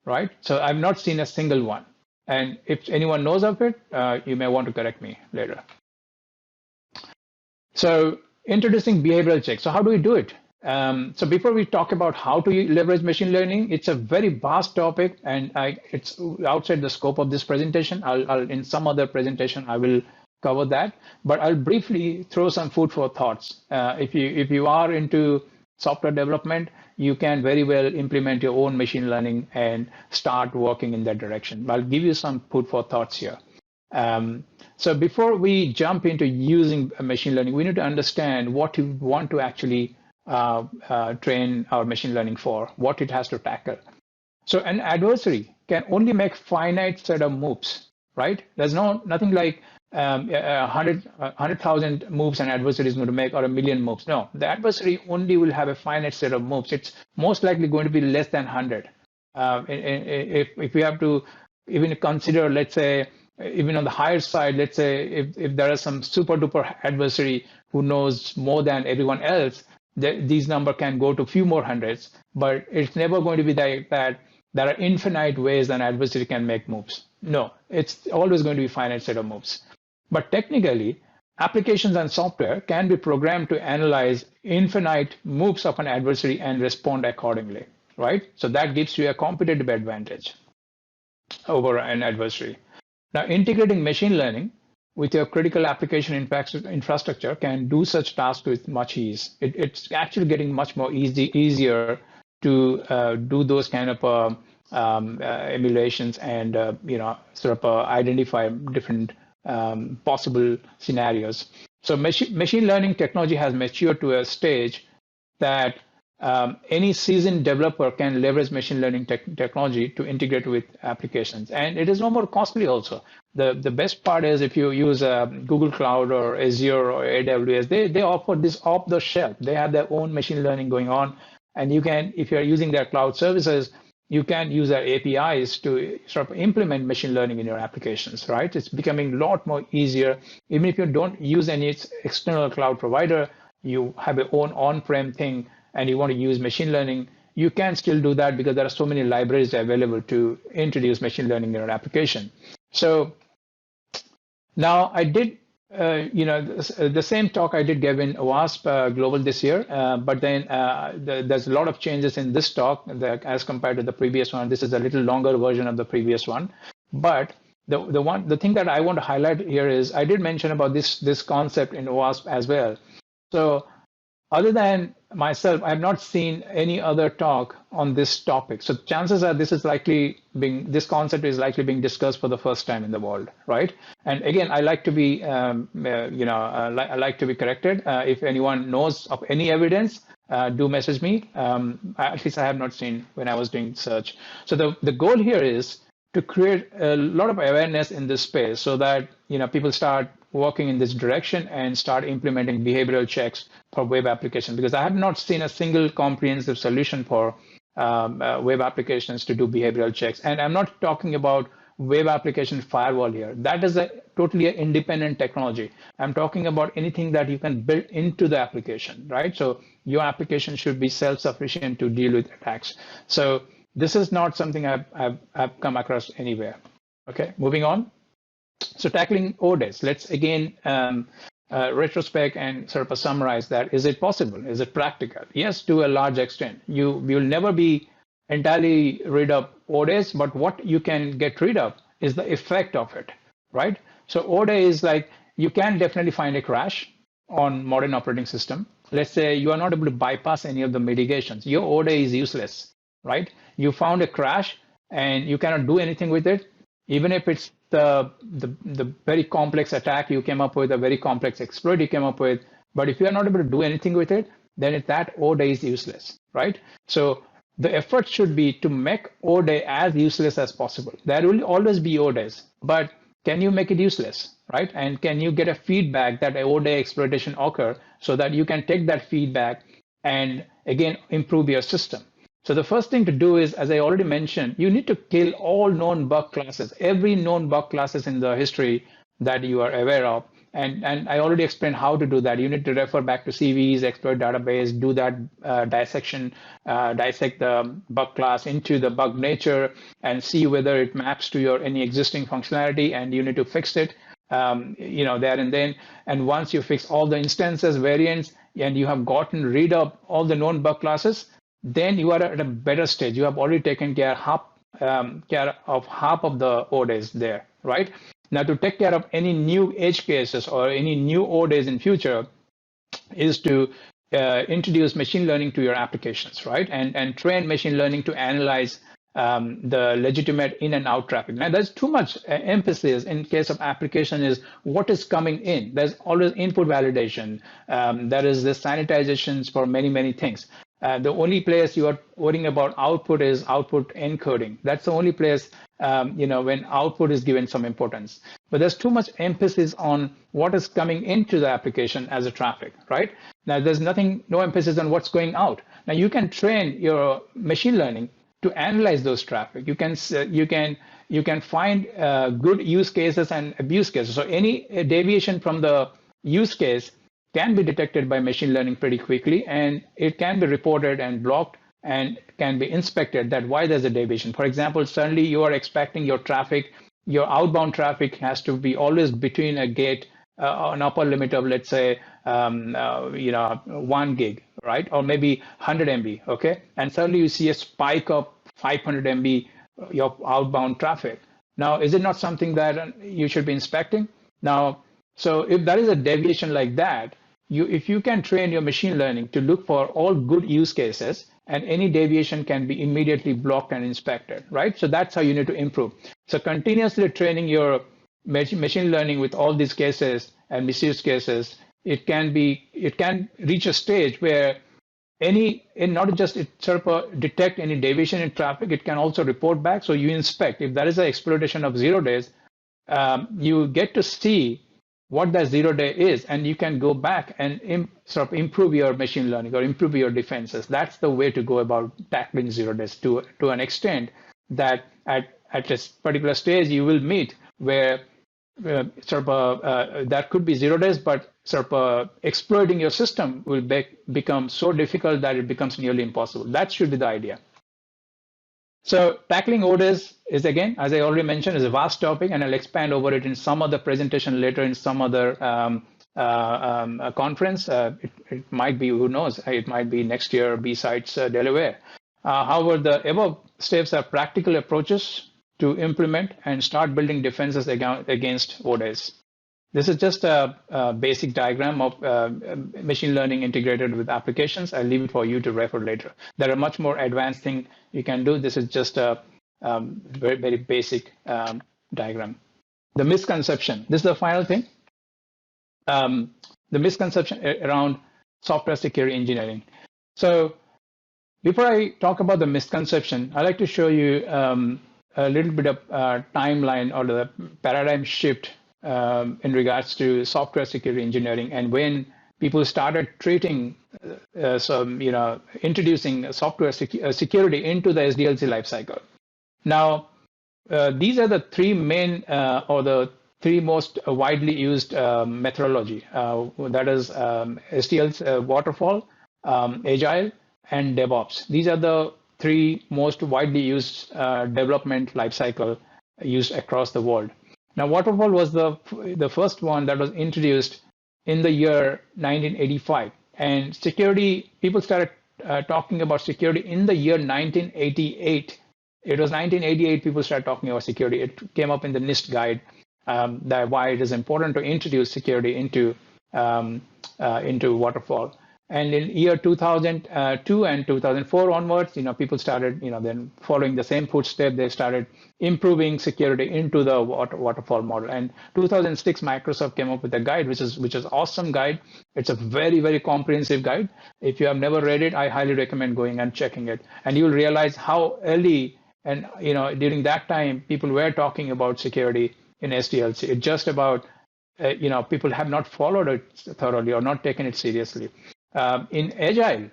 right? So I've not seen a single one. And if anyone knows of it, you may want to correct me later. So introducing behavioral checks. So how do we do it? So before we talk about how to leverage machine learning, it's a very vast topic, and it's outside the scope of this presentation. I'll in some other presentation I will cover that, but I'll briefly throw some food for thoughts. If you are into software development, you can very well implement your own machine learning and start working in that direction. I'll give you some food for thoughts here. So before we jump into using machine learning, we need to understand what you want to actually train our machine learning for, what it has to tackle. So an adversary can only make finite set of moves, right? There's nothing like 100,000 moves an adversary is going to make, or 1,000,000 moves. No, the adversary only will have a finite set of moves. It's most likely going to be less than 100. If we have to even consider, let's say, even on the higher side, let's say if there are some super duper adversary who knows more than everyone else, these number can go to a few more hundreds, but it's never going to be that there are infinite ways an adversary can make moves. No, it's always going to be finite set of moves. But technically, applications and software can be programmed to analyze infinite moves of an adversary and respond accordingly, right? So that gives you a competitive advantage over an adversary. Now, integrating machine learning with your critical application infrastructure can do such tasks with much ease. It's actually getting much more easier to do those kind of emulations and sort of identify different possible scenarios. So machine learning technology has matured to a stage that any seasoned developer can leverage machine learning technology to integrate with applications, and it is no more costly also. The best part is if you use Google Cloud or Azure or AWS, they offer this off the shelf. They have their own machine learning going on, and you can, if you're using their cloud services, you can use their APIs to sort of implement machine learning in your applications, right? It's becoming a lot more easier. Even if you don't use any external cloud provider, you have your own on-prem thing, and you want to use machine learning, you can still do that because there are so many libraries available to introduce machine learning in your application. So now I did The same talk I did give in WASP Global this year, but then there's a lot of changes in this talk as compared to the previous one. This is a little longer version of the previous one. But the thing that I want to highlight here is I did mention about this concept in WASP as well. So other than myself, I have not seen any other talk on this topic. So chances are this concept is likely being discussed for the first time in the world, right? And again, I like to be, I like to be corrected. If anyone knows of any evidence, do message me. At least I have not seen when I was doing search. So the goal here is to create a lot of awareness in this space so that people start working in this direction and start implementing behavioral checks for web applications, because I have not seen a single comprehensive solution for web applications to do behavioral checks. And I'm not talking about web application firewall here. That is a totally independent technology. I'm talking about anything that you can build into the application, right? So your application should be self-sufficient to deal with attacks. So this is not something I've come across anywhere. Okay, moving on. So tackling ODES, let's again retrospect and sort of summarize that. Is it possible? Is it practical? Yes, to a large extent. You will never be entirely rid of ODES, but what you can get rid of is the effect of it, right? So ODE is like, you can definitely find a crash on modern operating system. Let's say you are not able to bypass any of the mitigations. Your ODE is useless, right? You found a crash and you cannot do anything with it, even if it's the very complex attack you came up with, a very complex exploit you came up with. But if you are not able to do anything with it, then that ODE is useless, right? So the effort should be to make ODE as useless as possible. There will always be ODEs, but can you make it useless, right? And can you get a feedback that a ODE exploitation occur so that you can take that feedback and again improve your system? So the first thing to do is, as I already mentioned, you need to kill all known bug classes, every known bug classes in the history that you are aware of. And I already explained how to do that. You need to refer back to CVEs, exploit database, do that dissection, dissect the bug class into the bug nature and see whether it maps to your any existing functionality, and you need to fix it, there and then. And once you fix all the instances, variants, and you have gotten rid of all the known bug classes, then you are at a better stage. You have already taken care of half of the ODEs there, right? Now, to take care of any new edge cases or any new ODEs in future is to introduce machine learning to your applications, right? And train machine learning to analyze the legitimate in and out traffic. Now, there's too much emphasis in case of application is what is coming in. There's always input validation. There is the sanitizations for many, many things. The only place you are worrying about output is output encoding. That's the only place, when output is given some importance. But there's too much emphasis on what is coming into the application as a traffic, right? Now, there's no emphasis on what's going out. Now, you can train your machine learning to analyze those traffic. You can find good use cases and abuse cases. So any deviation from the use case can be detected by machine learning pretty quickly, and it can be reported and blocked and can be inspected that why there's a deviation. For example, suddenly you are expecting your traffic, your outbound traffic has to be always between a gate, an upper limit of, let's say, 1 gig, right? Or maybe 100 MB, okay? And suddenly you see a spike of 500 MB your outbound traffic. Now, is it not something that you should be inspecting? Now, so if there is a deviation like that, if you can train your machine learning to look for all good use cases, and any deviation can be immediately blocked and inspected, right? So that's how you need to improve. So continuously training your machine learning with all these cases and misuse cases, it can reach a stage where not just it sort of detect any deviation in traffic, it can also report back. So you inspect. If there is an exploitation of 0 days, you get to see what that 0 day is, and you can go back and sort of improve your machine learning or improve your defenses. That's the way to go about tackling 0 days to an extent that at this particular stage you will meet where that could be 0 days, but exploiting your system will become so difficult that it becomes nearly impossible. That should be the idea. So tackling orders is, again, as I already mentioned, is a vast topic, and I'll expand over it in some other presentation later in some other conference. It might be, who knows, it might be next year, BSides Delaware. However, the above steps are practical approaches to implement and start building defenses against orders. This is just a basic diagram of machine learning integrated with applications. I'll leave it for you to refer later. There are much more advanced things you can do. This is just a very, very basic diagram. The misconception. This is the final thing. The misconception around software security engineering. So before I talk about the misconception, I'd like to show you a little bit of timeline or the paradigm shift in regards to software security engineering, and when people started treating introducing software security into the SDLC lifecycle. Now, these are the three main or the three most widely used methodology. That is SDLC, waterfall, agile, and DevOps. These are the three most widely used development lifecycle used across the world. Now, waterfall was the first one that was introduced in the year 1985, and security, people started talking about security in the year 1988. It was 1988 people started talking about security. It came up in the NIST guide that why it is important to introduce security into waterfall. And in year 2002 and 2004 onwards, people started, then following the same footstep, they started improving security into the waterfall model. And 2006, Microsoft came up with a guide, which is awesome guide. It's a very, very comprehensive guide. If you have never read it, I highly recommend going and checking it. And you'll realize how early and during that time people were talking about security in SDLC. It's just about people have not followed it thoroughly or not taken it seriously. In Agile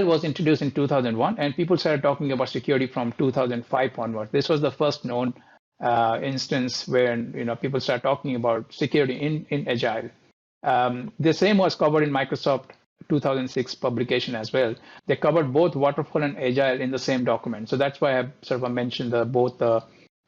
was introduced in 2001, and people started talking about security from 2005 onward. This was the first known instance where people started talking about security in Agile. The same was covered in Microsoft 2006 publication as well. They covered both waterfall and Agile in the same document. So that's why I sort of mentioned both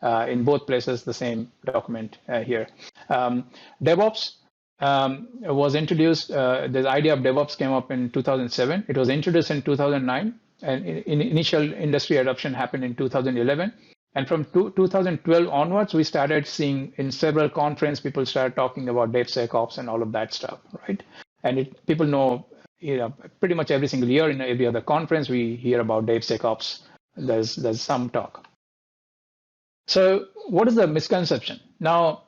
in both places the same document here. DevOps was introduced. The idea of DevOps came up in 2007. It was introduced in 2009, and initial industry adoption happened in 2011. And from 2012 onwards, we started seeing in several conferences, people started talking about DevSecOps and all of that stuff, right? And people know, pretty much every single year in every other conference, we hear about DevSecOps. There's some talk. So what is the misconception? Now,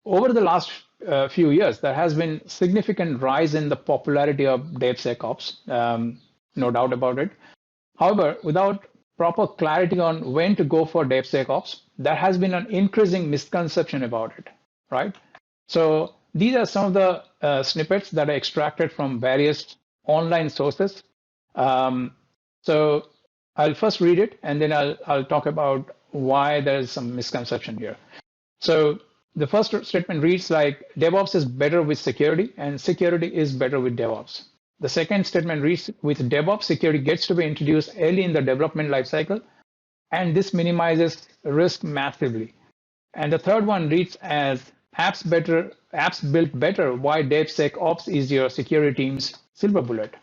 over the last few years, there has been significant rise in the popularity of DevSecOps, no doubt about it. However, without proper clarity on when to go for DevSecOps, there has been an increasing misconception about it, right? So these are some of the snippets that are extracted from various online sources. So I'll first read it, and then I'll talk about why there is some misconception here. So the first statement reads like, DevOps is better with security, and security is better with DevOps. The second statement reads, with DevOps, security gets to be introduced early in the development lifecycle, and this minimizes risk massively. And the third one reads as, apps built better, why DevSecOps is your security team's silver bullet.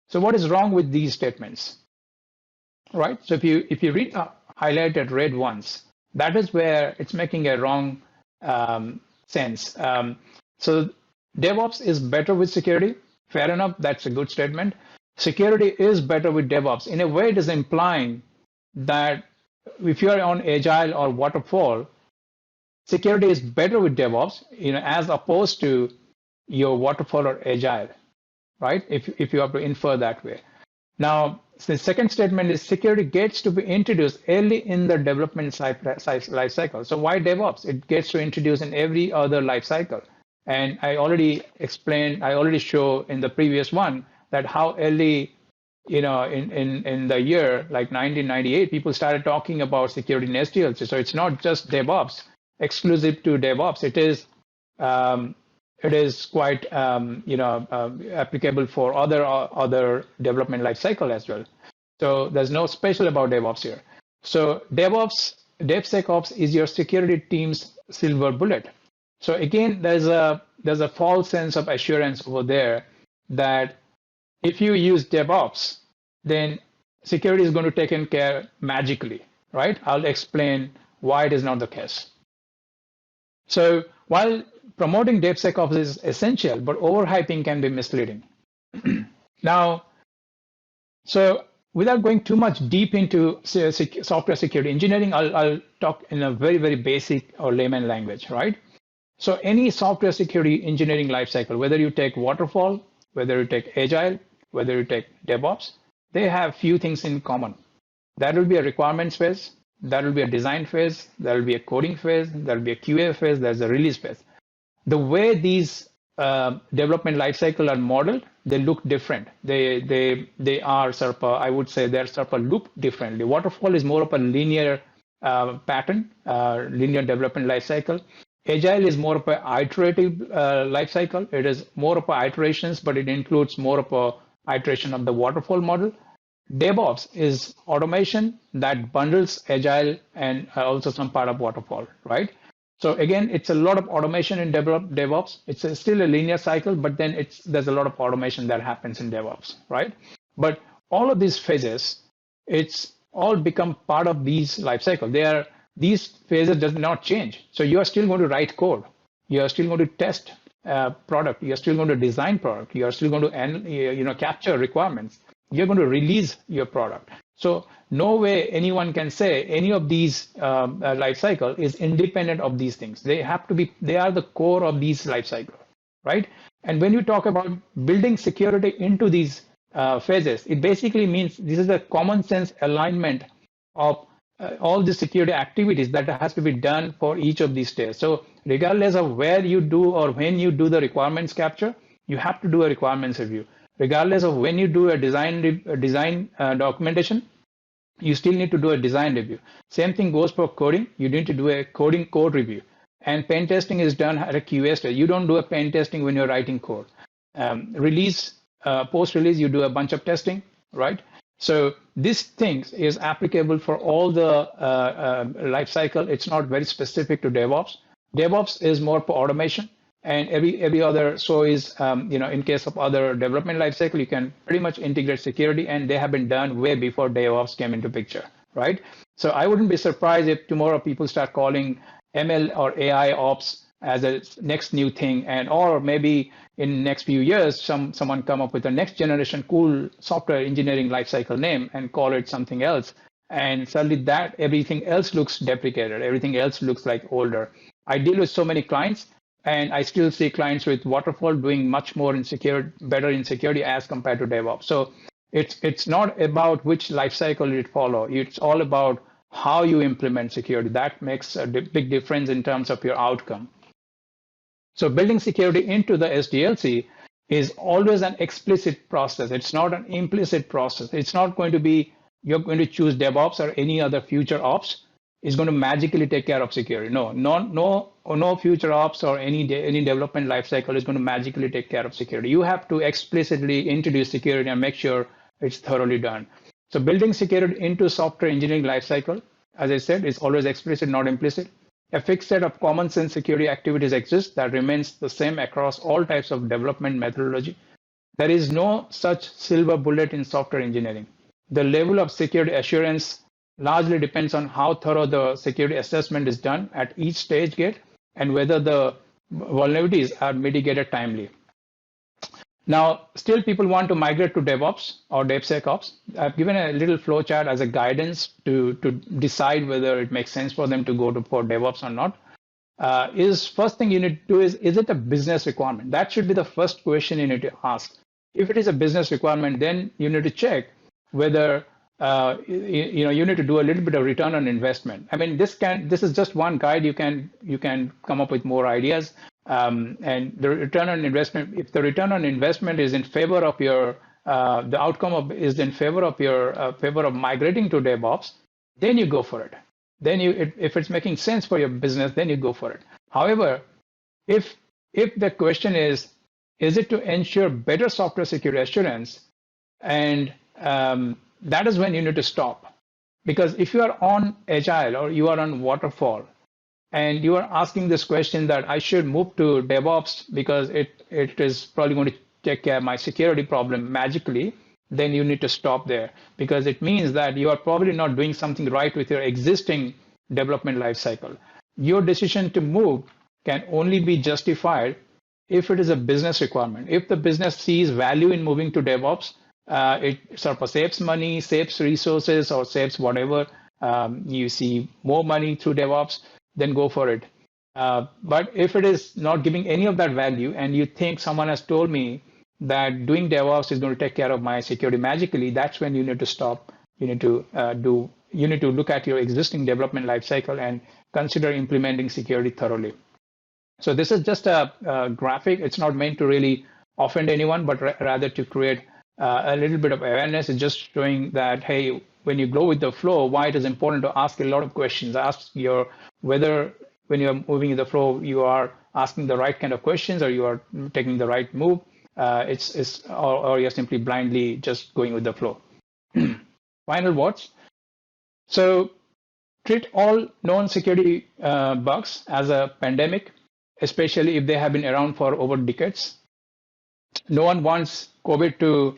So what is wrong with these statements? Right? So if you read highlighted red ones, that is where it's making a wrong sense. So DevOps is better with security. Fair enough, that's a good statement. Security is better with DevOps. In a way, it is implying that if you are on Agile or Waterfall, security is better with DevOps, as opposed to your Waterfall or Agile, right? If you have to infer that way. Now, the second statement is security gets to be introduced early in the development life cycle. So why DevOps? It gets to introduce in every other life cycle. And I already explained, I already show in the previous one that how early, in the year like 1998, people started talking about security in SDLC. So it's not just DevOps exclusive to DevOps. It is quite applicable for other development life cycle as well. So there's no special about DevOps here. So DevSecOps is your security team's silver bullet. So again, there's a false sense of assurance over there that if you use DevOps, then security is going to take care magically, right? I'll explain why it is not the case. So while promoting DevSecOps is essential, but overhyping can be misleading. Now, so without going too much deep into software security engineering, I'll talk in a very, very basic or layman language, right? So any software security engineering lifecycle, whether you take waterfall, whether you take agile, whether you take DevOps, they have few things in common. That will be a requirements phase, that will be a design phase, there will be a coding phase, there will be a QA phase, there's a release phase. The way these development lifecycle are modeled, they look different. They are sort of, I would say they're sort of looped differently. Waterfall is more of a linear pattern, linear development lifecycle. Agile is more of an iterative lifecycle. It is more of a iterations, but it includes more of a iteration of the waterfall model. DevOps is automation that bundles agile and also some part of waterfall, right? So again, it's a lot of automation in DevOps. It's still a linear cycle, but then there's a lot of automation that happens in DevOps, right? But all of these phases, it's all become part of these lifecycle. These phases does not change. So you are still going to write code. You are still going to test product. You are still going to design product. You are still going to capture requirements. You're going to release your product. So no way anyone can say any of these life cycle is independent of these things. They have to be, they are the core of these life cycle, right? And when you talk about building security into these phases, it basically means this is a common sense alignment of all the security activities that has to be done for each of these stages. So regardless of where you do or when you do the requirements capture, you have to do a requirements review. Regardless of when you do a design documentation, you still need to do a design review. Same thing goes for coding. You need to do a coding code review. And pen testing is done at a QA stage. You don't do a pen testing when you're writing code. Post-release, you do a bunch of testing, right? So this thing is applicable for all the life cycle. It's not very specific to DevOps. DevOps is more for automation. And every other, so is, in case of other development lifecycle, you can pretty much integrate security, and they have been done way before DevOps came into picture, right? So I wouldn't be surprised if tomorrow people start calling ML or AI ops as a next new thing, and or maybe in next few years, someone come up with a next generation cool software engineering lifecycle name and call it something else, and suddenly that everything else looks deprecated, everything else looks like older. I deal with so many clients. And I still see clients with waterfall doing much more better in security as compared to DevOps. So it's not about which lifecycle you follow. It's all about how you implement security. That makes a big difference in terms of your outcome. So building security into the SDLC is always an explicit process. It's not an implicit process. It's not going to be you're going to choose DevOps or any other future ops is going to magically take care of security. No future ops or any development lifecycle is going to magically take care of security. You have to explicitly introduce security and make sure it's thoroughly done. So building security into software engineering lifecycle, as I said, is always explicit, not implicit. A fixed set of common sense security activities exists that remains the same across all types of development methodology. There is no such silver bullet in software engineering. The level of security assurance largely depends on how thorough the security assessment is done at each stage gate and whether the vulnerabilities are mitigated timely. Now, still people want to migrate to DevOps or DevSecOps. I've given a little flowchart as a guidance to decide whether it makes sense for them to go for DevOps or not. First thing you need to do is it a business requirement? That should be the first question you need to ask. If it is a business requirement, then you need to check whether you need to do a little bit of return on investment. I mean, this is just one guide. You can come up with more ideas. And the return on investment, if the return on investment is in favor of your, the outcome is in favor of your favor of migrating to DevOps, then you go for it. Then if it's making sense for your business, then you go for it. However, if the question is it to ensure better software security assurance and that is when you need to stop. Because if you are on agile or you are on waterfall and you are asking this question that I should move to DevOps because it is probably going to take care of my security problem magically, then you need to stop there, because it means that you are probably not doing something right with your existing development lifecycle. Your decision to move can only be justified if it is a business requirement. If the business sees value in moving to DevOps, it sort of saves money, saves resources, or saves whatever. You see more money through DevOps, then go for it. But if it is not giving any of that value, and you think someone has told me that doing DevOps is going to take care of my security magically, that's when you need to stop. You need to you need to look at your existing development lifecycle and consider implementing security thoroughly. So this is just a graphic. It's not meant to really offend anyone, but rather to create a little bit of awareness. It's just showing that, hey, when you go with the flow, why it is important to ask a lot of questions. Ask whether when you're moving in the flow, you are asking the right kind of questions, or you are taking the right move. Or you're simply blindly just going with the flow. Final words. So treat all known security bugs as a pandemic, especially if they have been around for over decades. No one wants COVID to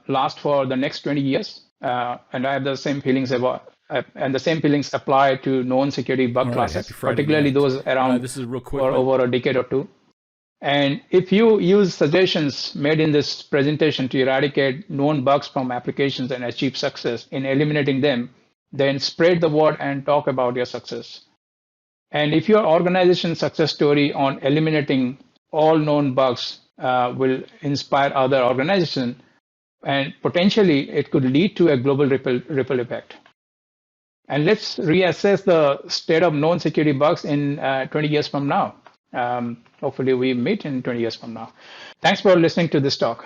last for the next 20 years. And I have the same feelings and the same feelings apply to known security bug classes, particularly those around this is real quick, for over a decade or two. And if you use suggestions made in this presentation to eradicate known bugs from applications and achieve success in eliminating them, then spread the word and talk about your success. And if your organization's success story on eliminating all known bugs will inspire other organizations, and potentially it could lead to a global ripple effect. And let's reassess the state of known security bugs in 20 years from now. Hopefully we meet in 20 years from now. Thanks for listening to this talk.